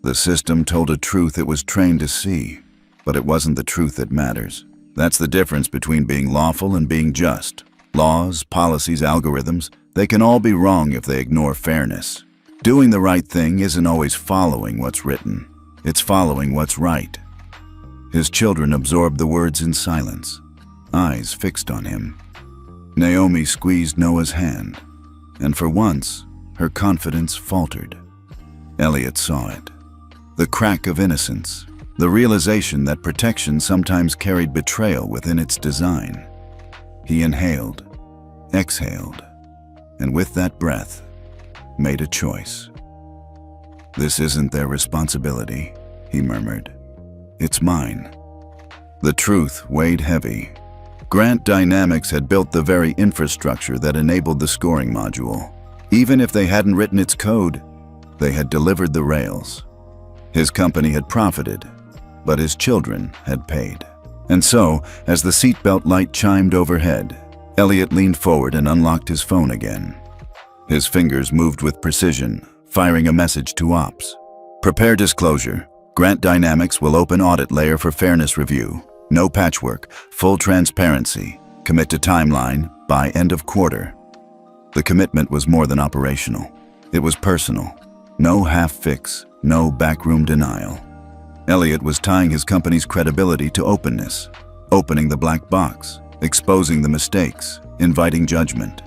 "The system told a truth it was trained to see, but it wasn't the truth that matters. That's the difference between being lawful and being just. Laws, policies, algorithms, they can all be wrong if they ignore fairness. Doing the right thing isn't always following what's written. It's following what's right." His children absorbed the words in silence, eyes fixed on him. Naomi squeezed Noah's hand, and for once, her confidence faltered. Elliot saw it. The crack of innocence, the realization that protection sometimes carried betrayal within its design. He inhaled, exhaled, and with that breath, made a choice. "This isn't their responsibility," he murmured. "It's mine." The truth weighed heavy. Grant Dynamics had built the very infrastructure that enabled the scoring module. Even if they hadn't written its code, they had delivered the rails. His company had profited, but his children had paid. And so, as the seatbelt light chimed overhead, Elliot leaned forward and unlocked his phone again. His fingers moved with precision, firing a message to Ops. "Prepare disclosure. Grant Dynamics will open audit layer for fairness review. No patchwork, full transparency. Commit to timeline by end of quarter." The commitment was more than operational. It was personal. No half-fix, no backroom denial. Elliot was tying his company's credibility to openness, opening the black box, exposing the mistakes, inviting judgment.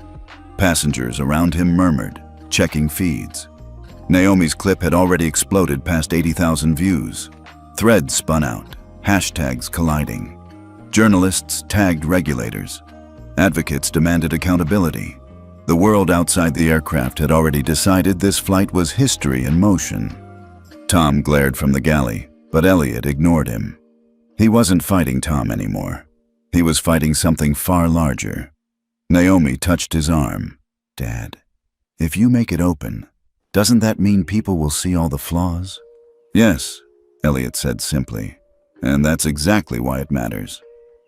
Passengers around him murmured, checking feeds. Naomi's clip had already exploded past 80,000 views. Threads spun out, hashtags colliding. Journalists tagged regulators. Advocates demanded accountability. The world outside the aircraft had already decided this flight was history in motion. Tom glared from the galley, but Elliot ignored him. He wasn't fighting Tom anymore. He was fighting something far larger. Naomi touched his arm. "Dad, if you make it open, doesn't that mean people will see all the flaws?" "Yes," Elliot said simply, "and that's exactly why it matters.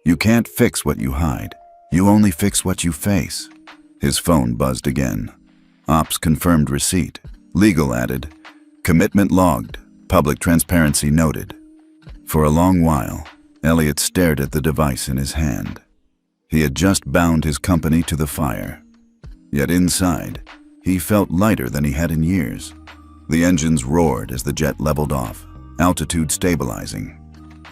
You can't fix what you hide. You only fix what you face." His phone buzzed again. Ops confirmed receipt. Legal added, "Commitment logged. Public transparency noted." For a long while, Elliot stared at the device in his hand. He had just bound his company to the fire. Yet inside, he felt lighter than he had in years. The engines roared as the jet leveled off, altitude stabilizing.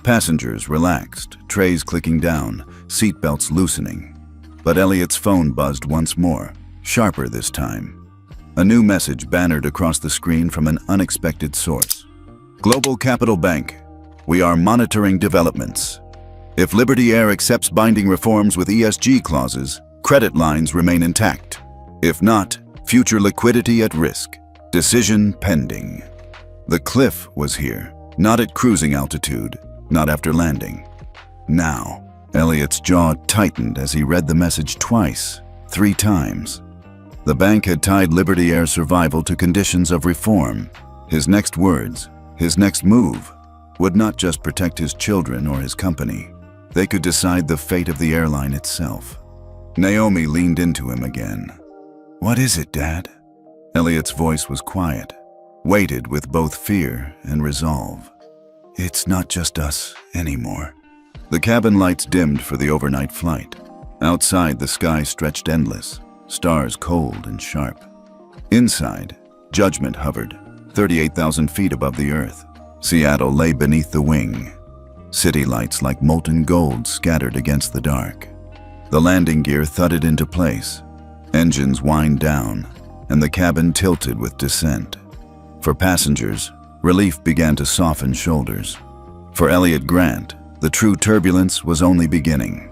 Passengers relaxed, trays clicking down, seatbelts loosening. But Elliot's phone buzzed once more, sharper this time. A new message bannered across the screen from an unexpected source. "Global Capital Bank. We are monitoring developments. If Liberty Air accepts binding reforms with ESG clauses, credit lines remain intact. If not, future liquidity at risk. Decision pending." The cliff was here, not at cruising altitude, Not after landing. Now. Elliot's jaw tightened as he read the message twice, 3 times. The bank had tied Liberty Air survival to conditions of reform. His next words, his next move, would not just protect his children or his company. They could decide the fate of the airline itself. Naomi leaned into him again. "What is it, Dad?" Elliot's voice was quiet, weighted with both fear and resolve. "It's not just us anymore." The cabin lights dimmed for the overnight flight. Outside, the sky stretched endless, stars cold and sharp. Inside, judgment hovered, 38,000 feet above the earth. Seattle lay beneath the wing. City lights like molten gold scattered against the dark. The landing gear thudded into place. Engines whined down, and the cabin tilted with descent. For passengers, relief began to soften shoulders. For Elliot Grant, the true turbulence was only beginning.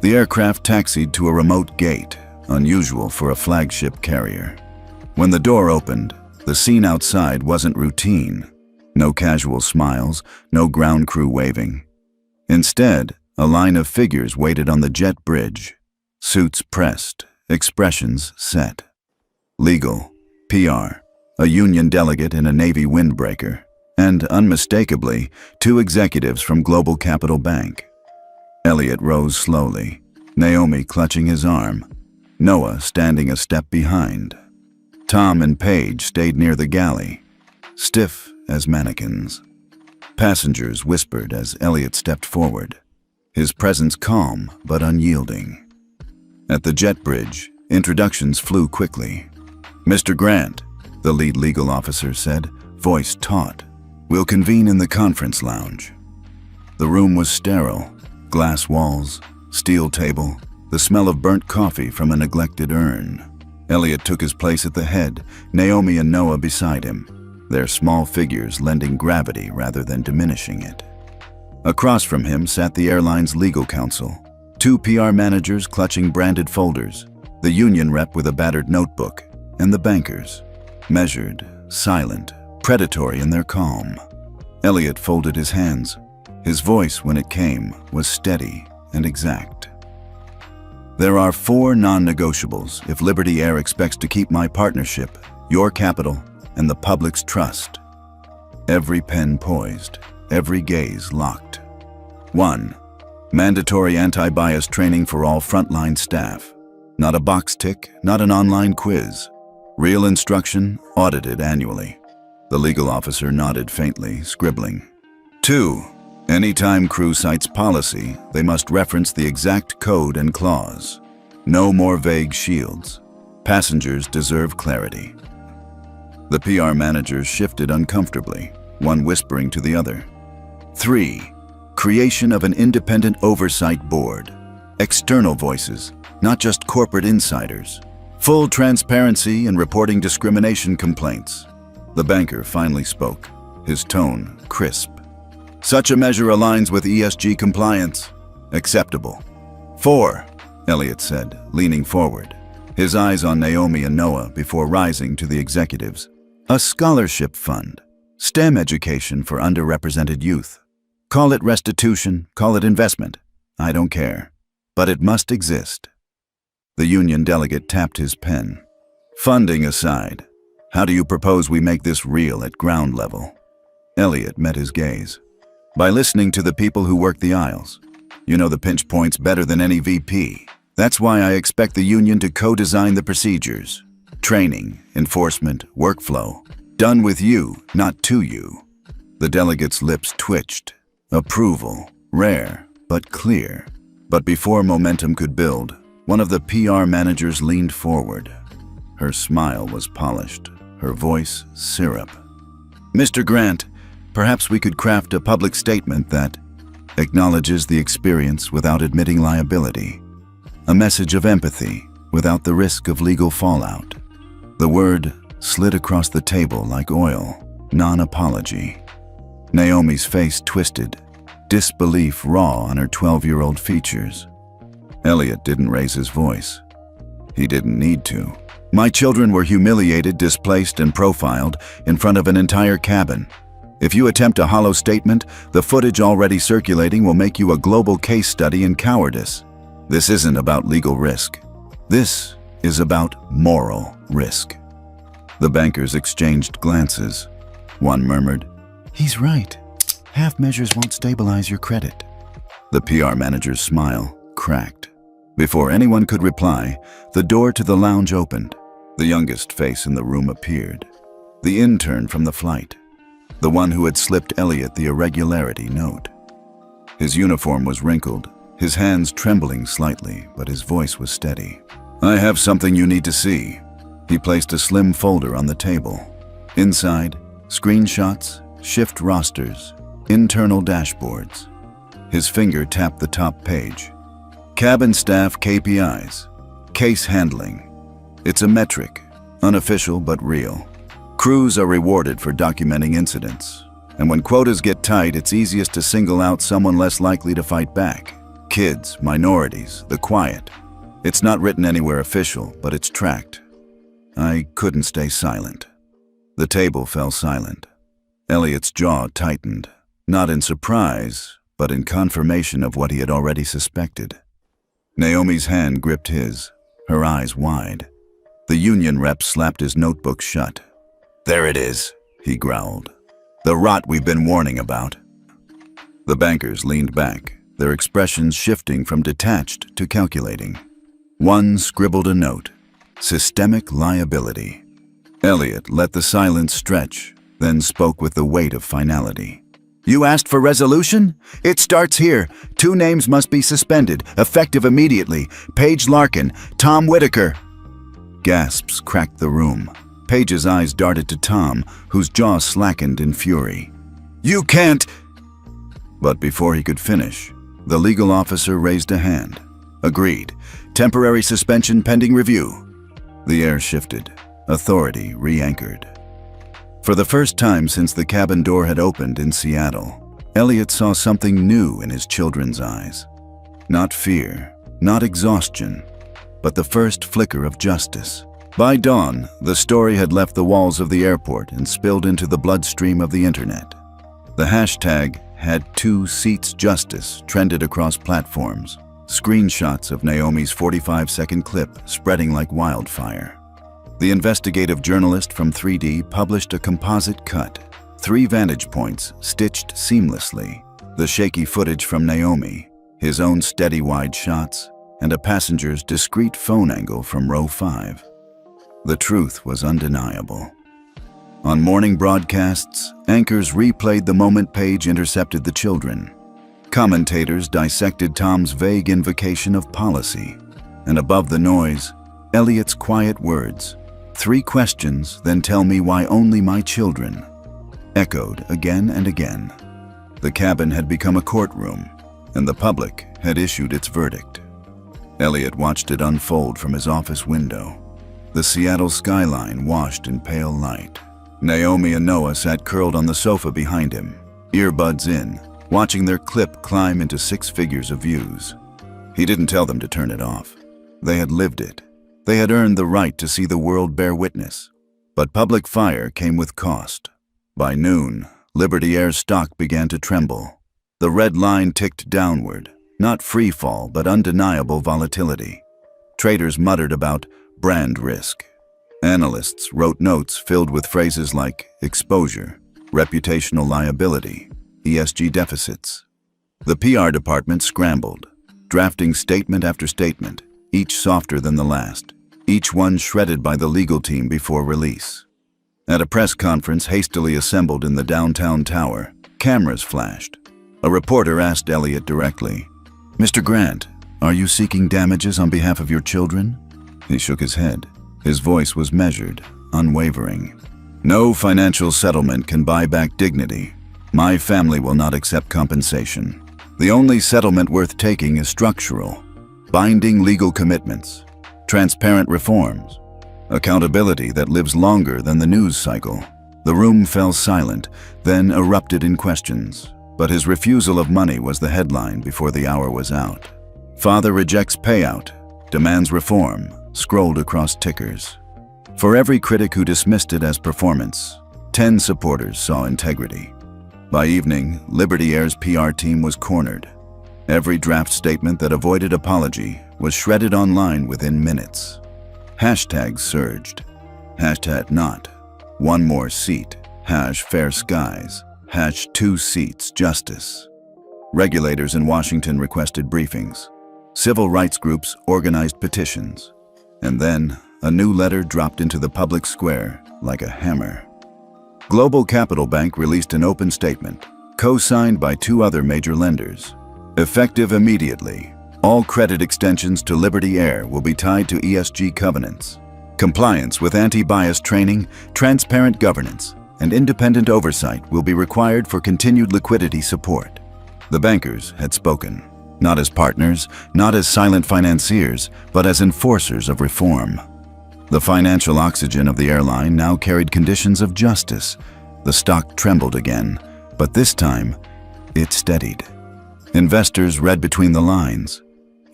The aircraft taxied to a remote gate, unusual for a flagship carrier. When the door opened, the scene outside wasn't routine. No casual smiles, no ground crew waving. Instead, a line of figures waited on the jet bridge. Suits pressed, expressions set. Legal, PR, a union delegate in a Navy windbreaker, and, unmistakably, 2 executives from Global Capital Bank. Elliot rose slowly, Naomi clutching his arm, Noah standing a step behind. Tom and Paige stayed near the galley, stiff as mannequins. Passengers whispered as Elliot stepped forward, his presence calm but unyielding. At the jet bridge, introductions flew quickly. "Mr. Grant," the lead legal officer said, voice taut. "We'll convene in the conference lounge." The room was sterile, glass walls, steel table, the smell of burnt coffee from a neglected urn. Elliot took his place at the head, Naomi and Noah beside him, their small figures lending gravity rather than diminishing it. Across from him sat the airline's legal counsel, 2 PR managers clutching branded folders, the union rep with a battered notebook, and the bankers, measured, silent, predatory in their calm. Elliot folded his hands. His voice, when it came, was steady and exact. "There are 4 non-negotiables if Liberty Air expects to keep my partnership, your capital, and the public's trust." Every pen poised, every gaze locked. 1. Mandatory anti-bias training for all frontline staff. Not a box tick, not an online quiz. Real instruction, audited annually. The legal officer nodded faintly, scribbling. 2. Anytime crew cites policy, they must reference the exact code and clause. No more vague shields. Passengers deserve clarity. The PR managers shifted uncomfortably, one whispering to the other. 3. Creation of an independent oversight board. External voices, not just corporate insiders. Full transparency in reporting discrimination complaints. The banker finally spoke, his tone crisp. "Such a measure aligns with ESG compliance. Acceptable." 4, Elliot said, leaning forward, his eyes on Naomi and Noah before rising to the executives. "A scholarship fund. STEM education for underrepresented youth. Call it restitution, call it investment. I don't care. But it must exist." The union delegate tapped his pen. "Funding aside, how do you propose we make this real at ground level?" Elliot met his gaze. "By listening to the people who work the aisles. You know the pinch points better than any VP. That's why I expect the union to co-design the procedures. Training, enforcement, workflow. Done with you, not to you." The delegate's lips twitched. Approval, rare, but clear. But before momentum could build, one of the PR managers leaned forward. Her smile was polished, her voice syrup. "Mr. Grant, perhaps we could craft a public statement that acknowledges the experience without admitting liability. A message of empathy without the risk of legal fallout." The word slid across the table like oil, non-apology. Naomi's face twisted, disbelief raw on her 12-year-old features. Elliot didn't raise his voice. He didn't need to. "My children were humiliated, displaced, and profiled in front of an entire cabin. If you attempt a hollow statement, the footage already circulating will make you a global case study in cowardice. This isn't about legal risk. This is about moral risk. The bankers exchanged glances. One murmured, "He's right. Half measures won't stabilize your credit." The PR manager's smile cracked. Before anyone could reply, the door to the lounge opened. The youngest face in the room appeared. The intern from the flight. The one who had slipped Elliot the irregularity note. His uniform was wrinkled, his hands trembling slightly, but his voice was steady. "I have something you need to see." He placed a slim folder on the table. Inside, screenshots, shift rosters, internal dashboards. His finger tapped the top page. Cabin staff KPIs. Case handling. It's a metric, unofficial but real. Crews are rewarded for documenting incidents. And when quotas get tight, it's easiest to single out someone less likely to fight back. Kids, minorities, the quiet. It's not written anywhere official, but it's tracked. I couldn't stay silent. The table fell silent. Elliot's jaw tightened, not in surprise, but in confirmation of what he had already suspected. Naomi's hand gripped his, her eyes wide. The union rep slapped his notebook shut. "There it is," he growled. "The rot we've been warning about." The bankers leaned back, their expressions shifting from detached to calculating. One scribbled a note, "Systemic liability." Elliot let the silence stretch, then spoke with the weight of finality. "You asked for resolution? It starts here. 2 names must be suspended, effective immediately. Paige Larkin, Tom Whitaker." Gasps cracked the room. Paige's eyes darted to Tom, whose jaw slackened in fury. "You can't—" But before he could finish, the legal officer raised a hand. "Agreed. Temporary suspension pending review." The air shifted. Authority re-anchored. For the first time since the cabin door had opened in Seattle, Elliot saw something new in his children's eyes. Not fear, not exhaustion, but the first flicker of justice. By dawn, the story had left the walls of the airport and spilled into the bloodstream of the internet. The hashtag #HadTwoSeatsJustice trended across platforms, screenshots of Naomi's 45-second clip spreading like wildfire. The investigative journalist from 3D published a composite cut, 3 vantage points stitched seamlessly, the shaky footage from Naomi, his own steady wide shots, and a passenger's discreet phone angle from row 5. The truth was undeniable. On morning broadcasts, anchors replayed the moment Paige intercepted the children. Commentators dissected Tom's vague invocation of policy. And above the noise, Elliot's quiet words, "3 questions, then tell me why only my children," echoed again and again. The cabin had become a courtroom, and the public had issued its verdict. Elliot watched it unfold from his office window. The Seattle skyline washed in pale light. Naomi and Noah sat curled on the sofa behind him, earbuds in, watching their clip climb into 6 figures of views. He didn't tell them to turn it off. They had lived it. They had earned the right to see the world bear witness. But public fire came with cost. By noon, Liberty Air's stock began to tremble. The red line ticked downward, not free fall, but undeniable volatility. Traders muttered about brand risk. Analysts wrote notes filled with phrases like exposure, reputational liability, ESG deficits. The PR department scrambled, drafting statement after statement, each softer than the last, each one shredded by the legal team before release. At a press conference hastily assembled in the downtown tower, cameras flashed. A reporter asked Elliot directly, "Mr. Grant, are you seeking damages on behalf of your children?" He shook his head. His voice was measured, unwavering. "No financial settlement can buy back dignity. My family will not accept compensation. The only settlement worth taking is structural, binding legal commitments, transparent reforms, accountability that lives longer than the news cycle." The room fell silent, then erupted in questions. But his refusal of money was the headline before the hour was out. "Father rejects payout, demands reform," scrolled across tickers. For every critic who dismissed it as performance, 10 supporters saw integrity. By evening, Liberty Air's PR team was cornered. Every draft statement that avoided apology was shredded online within minutes. Hashtags surged. #not. One more seat. #fair skies. #2 seats justice. Regulators in Washington requested briefings. Civil rights groups organized petitions. And then, a new letter dropped into the public square like a hammer. Global Capital Bank released an open statement, co-signed by 2 other major lenders. Effective immediately, all credit extensions to Liberty Air will be tied to ESG covenants. Compliance with anti-bias training, transparent governance, and independent oversight will be required for continued liquidity support. The bankers had spoken, not as partners, not as silent financiers, but as enforcers of reform. The financial oxygen of the airline now carried conditions of justice. The stock trembled again, but this time, it steadied. Investors read between the lines.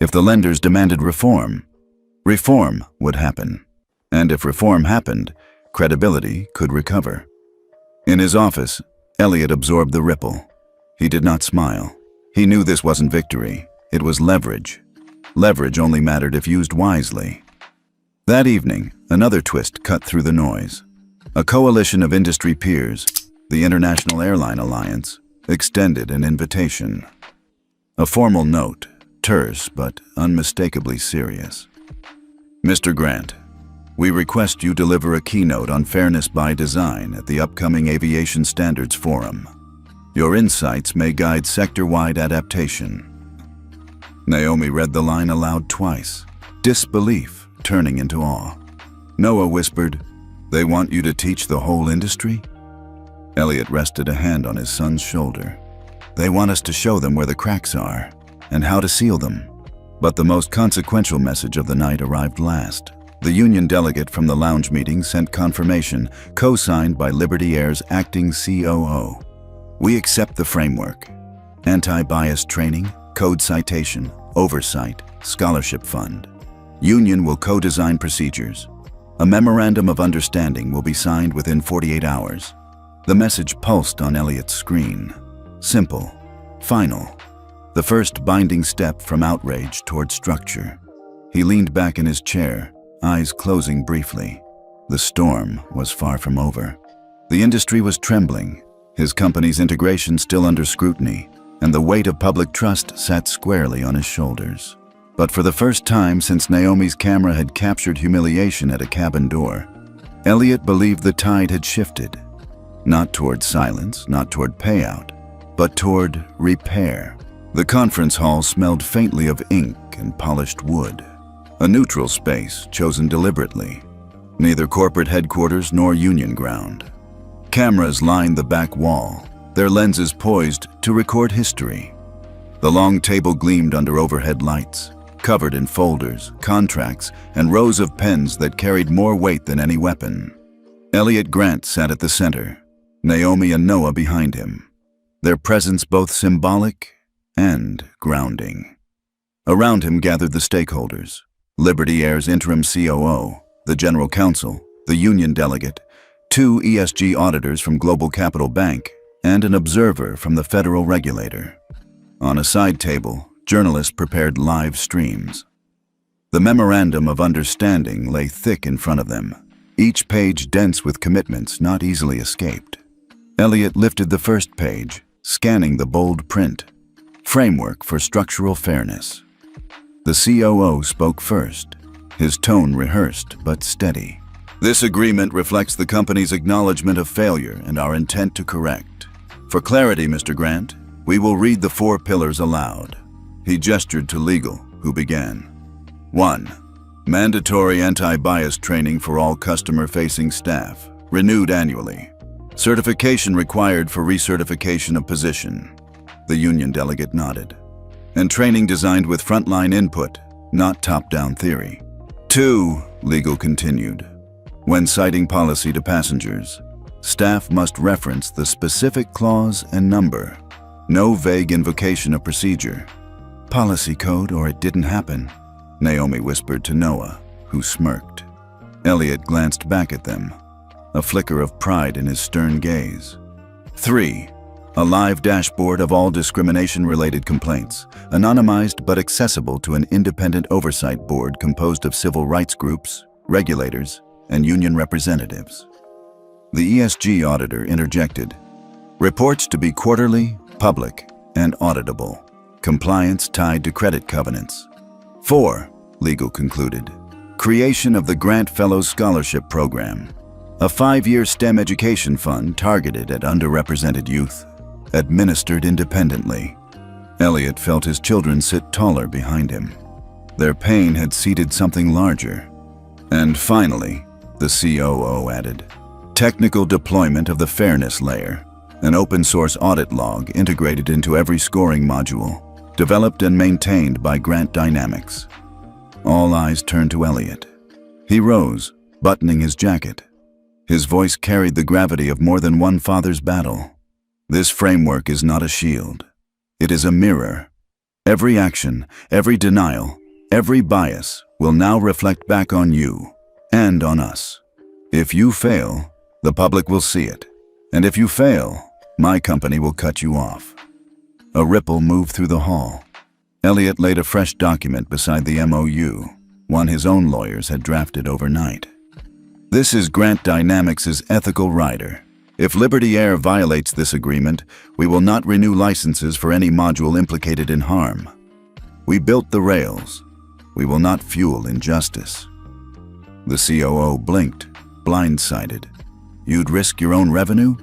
If the lenders demanded reform, reform would happen. And if reform happened, credibility could recover. In his office, Elliott absorbed the ripple. He did not smile. He knew this wasn't victory. It was leverage. Leverage only mattered if used wisely. That evening, another twist cut through the noise. A coalition of industry peers, the International Airline Alliance, extended an invitation. A formal note, terse but unmistakably serious. Mr. Grant, we request you deliver a keynote on fairness by design at the upcoming Aviation Standards Forum. Your insights may guide sector-wide adaptation. Naomi read the line aloud twice, disbelief turning into awe. Noah whispered, "They want you to teach the whole industry?" Elliott rested a hand on his son's shoulder. "They want us to show them where the cracks are and how to seal them." But the most consequential message of the night arrived last. The union delegate from the lounge meeting sent confirmation, co-signed by Liberty Air's acting COO. "We accept the framework. Anti-bias training, code citation, oversight, scholarship fund. Union will co-design procedures. A memorandum of understanding will be signed within 48 hours. The message pulsed on Elliott's screen. Simple. Final. The first binding step from outrage toward structure. He leaned back in his chair, eyes closing briefly. The storm was far from over. The industry was trembling, his company's integration still under scrutiny, and the weight of public trust sat squarely on his shoulders. But for the first time since Naomi's camera had captured humiliation at a cabin door, Elliott believed the tide had shifted. Not toward silence, not toward payout, but toward repair. The conference hall smelled faintly of ink and polished wood. A neutral space chosen deliberately. Neither corporate headquarters nor union ground. Cameras lined the back wall, their lenses poised to record history. The long table gleamed under overhead lights, covered in folders, contracts, and rows of pens that carried more weight than any weapon. Elliott Grant sat at the center, Naomi and Noah behind him, their presence both symbolic and grounding. Around him gathered the stakeholders, Liberty Air's interim COO, the general counsel, the union delegate, 2 ESG auditors from Global Capital Bank, and an observer from the federal regulator. On a side table, journalists prepared live streams. The memorandum of understanding lay thick in front of them, each page dense with commitments not easily escaped. Elliott lifted the first page, scanning the bold print. Framework for Structural Fairness. The COO spoke first, his tone rehearsed but steady. "This agreement reflects the company's acknowledgement of failure and our intent to correct. For clarity, Mr. Grant, we will read the 4 pillars aloud." He gestured to legal, who began. 1. Mandatory anti-bias training for all customer-facing staff, renewed annually. Certification required for recertification of position. The union delegate nodded. And training designed with frontline input, not top-down theory. 2, legal continued. When citing policy to passengers, staff must reference the specific clause and number. No vague invocation of procedure. "Policy code or it didn't happen," Naomi whispered to Noah, who smirked. Elliott glanced back at them, a flicker of pride in his stern gaze. 3. A live dashboard of all discrimination-related complaints, anonymized but accessible to an independent oversight board composed of civil rights groups, regulators, and union representatives. The ESG auditor interjected, "Reports to be quarterly, public, and auditable. Compliance tied to credit covenants." 4. Legal concluded. Creation of the Grant Fellows Scholarship Program, a 5-year STEM education fund targeted at underrepresented youth, administered independently. Elliot felt his children sit taller behind him. Their pain had seeded something larger. And finally, the COO added, technical deployment of the fairness layer, an open-source audit log integrated into every scoring module, developed and maintained by Grant Dynamics. All eyes turned to Elliot. He rose, buttoning his jacket. His voice carried the gravity of more than one father's battle. This framework is not a shield. It is a mirror. Every action, every denial, every bias will now reflect back on you and on us. If you fail, the public will see it. And if you fail, my company will cut you off. A ripple moved through the hall. Elliot laid a fresh document beside the MOU, one his own lawyers had drafted overnight. This is Grant Dynamics' ethical rider. If Liberty Air violates this agreement, we will not renew licenses for any module implicated in harm. We built the rails. We will not fuel injustice. The COO blinked, blindsided. You'd risk your own revenue?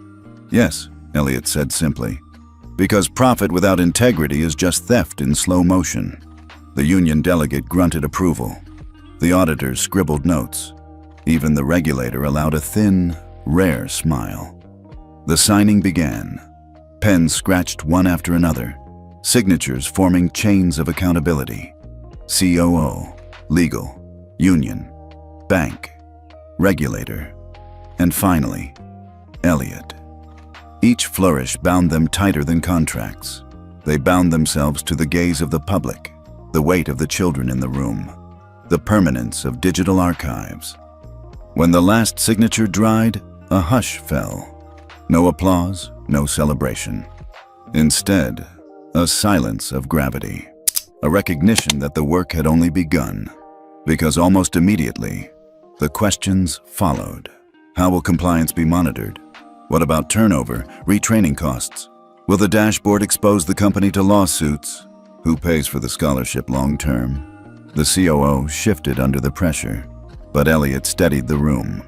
Yes, Elliot said simply. Because profit without integrity is just theft in slow motion. The union delegate grunted approval. The auditors scribbled notes. Even the regulator allowed a thin, rare smile. The signing began. Pens scratched one after another, signatures forming chains of accountability. COO, legal, union, bank, regulator, and finally, Elliot. Each flourish bound them tighter than contracts. They bound themselves to the gaze of the public, the weight of the children in the room, the permanence of digital archives. When the last signature dried, a hush fell. No applause, no celebration. Instead, a silence of gravity, a recognition that the work had only begun. Because almost immediately, the questions followed. How will compliance be monitored? What about turnover, retraining costs? Will the dashboard expose the company to lawsuits? Who pays for the scholarship long term? The COO shifted under the pressure, but Elliot steadied the room.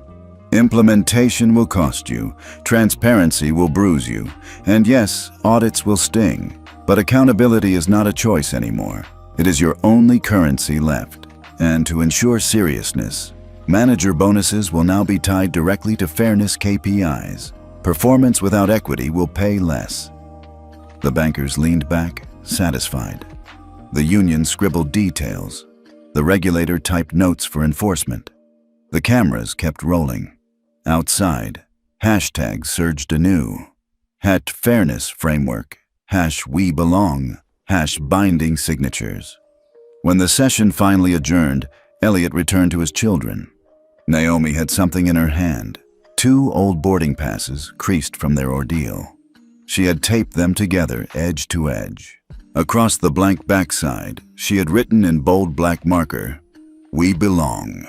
Implementation will cost you, transparency will bruise you, and yes, audits will sting. But accountability is not a choice anymore. It is your only currency left. And to ensure seriousness, manager bonuses will now be tied directly to fairness KPIs. Performance without equity will pay less. The bankers leaned back, satisfied. The union scribbled details. The regulator typed notes for enforcement. The cameras kept rolling. Outside, hashtags surged anew. #fairness framework, #we belong, #binding signatures. When the session finally adjourned, Elliot returned to his children. Naomi had something in her hand. 2 old boarding passes creased from their ordeal. She had taped them together, edge to edge. Across the blank backside, she had written in bold black marker, "We belong."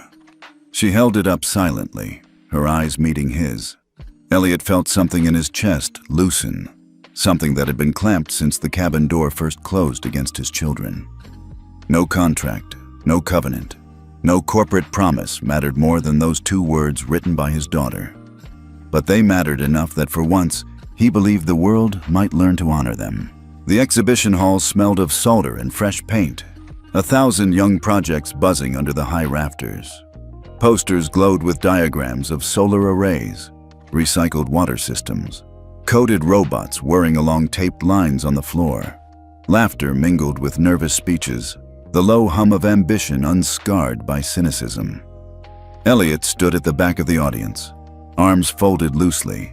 She held it up silently, her eyes meeting his. Elliot felt something in his chest loosen, something that had been clamped since the cabin door first closed against his children. No contract, no covenant, no corporate promise mattered more than those 2 words written by his daughter. But they mattered enough that for once, he believed the world might learn to honor them. The exhibition hall smelled of solder and fresh paint, 1,000 young projects buzzing under the high rafters. Posters glowed with diagrams of solar arrays, recycled water systems, coded robots whirring along taped lines on the floor. Laughter mingled with nervous speeches, the low hum of ambition unscarred by cynicism. Elliot stood at the back of the audience, arms folded loosely,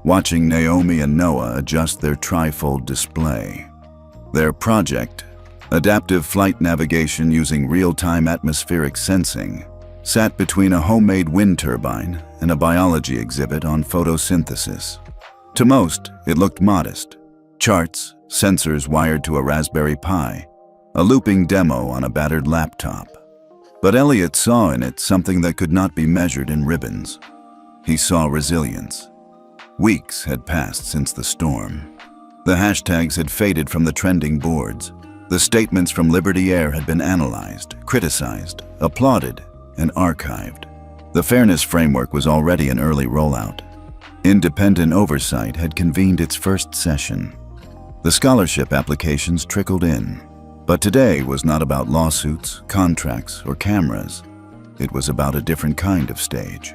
watching Naomi and Noah adjust their trifold display. Their project, adaptive flight navigation using real-time atmospheric sensing, sat between a homemade wind turbine and a biology exhibit on photosynthesis. To most, it looked modest. Charts, sensors wired to a Raspberry Pi, a looping demo on a battered laptop. But Elliot saw in it something that could not be measured in ribbons. He saw resilience. Weeks had passed since the storm. The hashtags had faded from the trending boards. The statements from Liberty Air had been analyzed, criticized, applauded, and archived. The fairness framework was already in early rollout. Independent oversight had convened its first session. The scholarship applications trickled in. But today was not about lawsuits, contracts, or cameras. It was about a different kind of stage.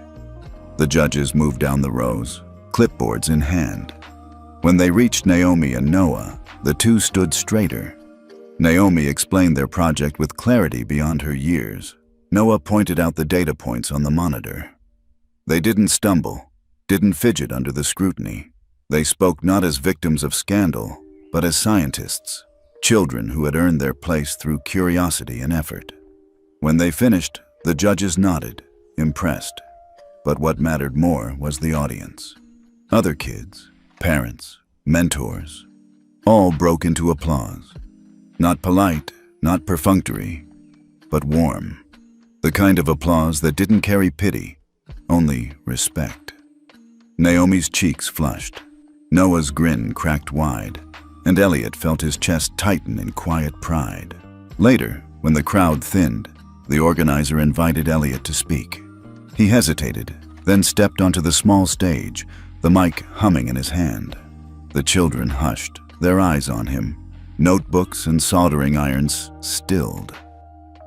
The judges moved down the rows, clipboards in hand. When they reached Naomi and Noah, the two stood straighter. Naomi explained their project with clarity beyond her years. Noah pointed out the data points on the monitor. They didn't stumble, didn't fidget under the scrutiny. They spoke not as victims of scandal, but as scientists, children who had earned their place through curiosity and effort. When they finished, the judges nodded, impressed. But what mattered more was the audience. Other kids, parents, mentors, all broke into applause. Not polite, not perfunctory, but warm. The kind of applause that didn't carry pity, only respect. Naomi's cheeks flushed. Noah's grin cracked wide, and Elliot felt his chest tighten in quiet pride. Later, when the crowd thinned, the organizer invited Elliot to speak. He hesitated, then stepped onto the small stage, the mic humming in his hand. The children hushed, their eyes on him. Notebooks and soldering irons stilled.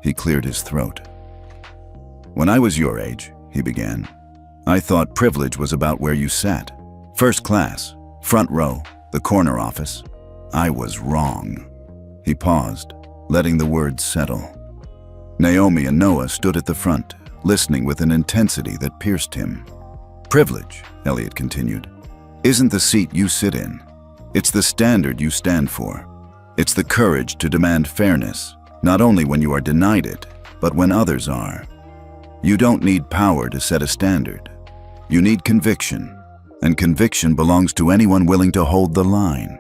He cleared his throat. "When I was your age," he began, "I thought privilege was about where you sat. First class, front row, the corner office. I was wrong." He paused, letting the words settle. Naomi and Noah stood at the front, listening with an intensity that pierced him. "Privilege," Elliot continued, "isn't the seat you sit in. It's the standard you stand for. It's the courage to demand fairness, not only when you are denied it, but when others are. You don't need power to set a standard. You need conviction, and conviction belongs to anyone willing to hold the line."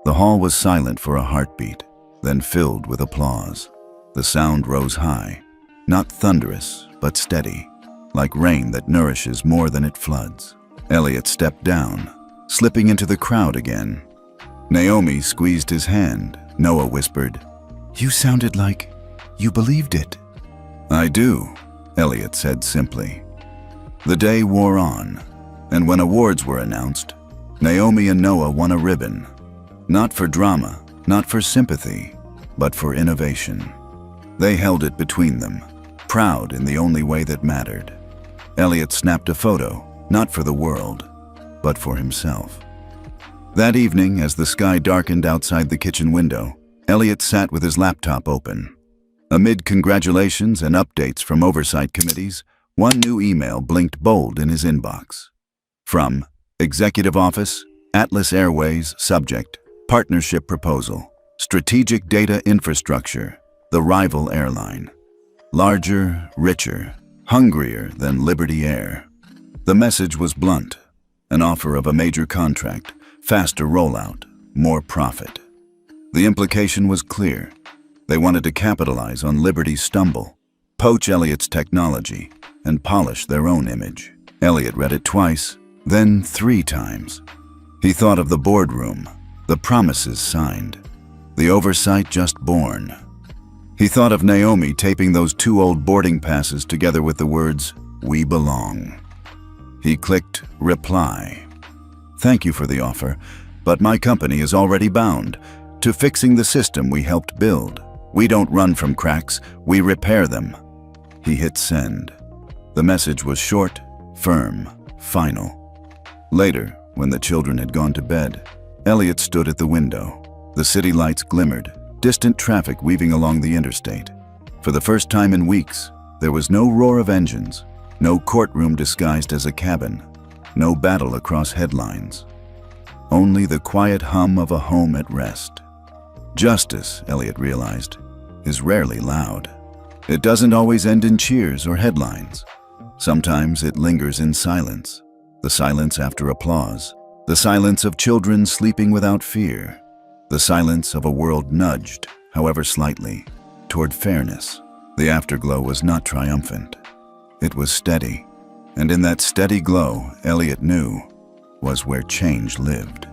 The hall was silent for a heartbeat, then filled with applause. The sound rose high, not thunderous, but steady, like rain that nourishes more than it floods. Elliot stepped down, slipping into the crowd again. Naomi squeezed his hand. Noah whispered, "You sounded like you believed it." "I do," Elliot said simply. The day wore on, and when awards were announced, Naomi and Noah won a ribbon. Not for drama, not for sympathy, but for innovation. They held it between them, proud in the only way that mattered. Elliot snapped a photo, not for the world, but for himself. That evening, as the sky darkened outside the kitchen window, Elliot sat with his laptop open. Amid congratulations and updates from oversight committees, one new email blinked bold in his inbox. From Executive Office, Atlas Airways, subject, Partnership Proposal, Strategic Data Infrastructure, the rival airline. Larger, richer, hungrier than Liberty Air. The message was blunt, an offer of a major contract, faster rollout, more profit. The implication was clear. They wanted to capitalize on Liberty's stumble, poach Elliot's technology, and polish their own image. Elliot read it twice, then 3 times. He thought of the boardroom, the promises signed, the oversight just born. He thought of Naomi taping those 2 old boarding passes together with the words, "We belong." He clicked reply. "Thank you for the offer, but my company is already bound to fixing the system we helped build. We don't run from cracks, we repair them." He hit send. The message was short, firm, final. Later, when the children had gone to bed, Elliot stood at the window. The city lights glimmered, distant traffic weaving along the interstate. For the first time in weeks, there was no roar of engines, no courtroom disguised as a cabin, no battle across headlines. Only the quiet hum of a home at rest. Justice, Elliot realized, is rarely loud. It doesn't always end in cheers or headlines. Sometimes it lingers in silence, the silence after applause, The silence of children sleeping without fear. The silence of a world nudged, however slightly, toward fairness. The afterglow was not triumphant. It was steady, and in that steady glow, Elliot knew, was where change lived.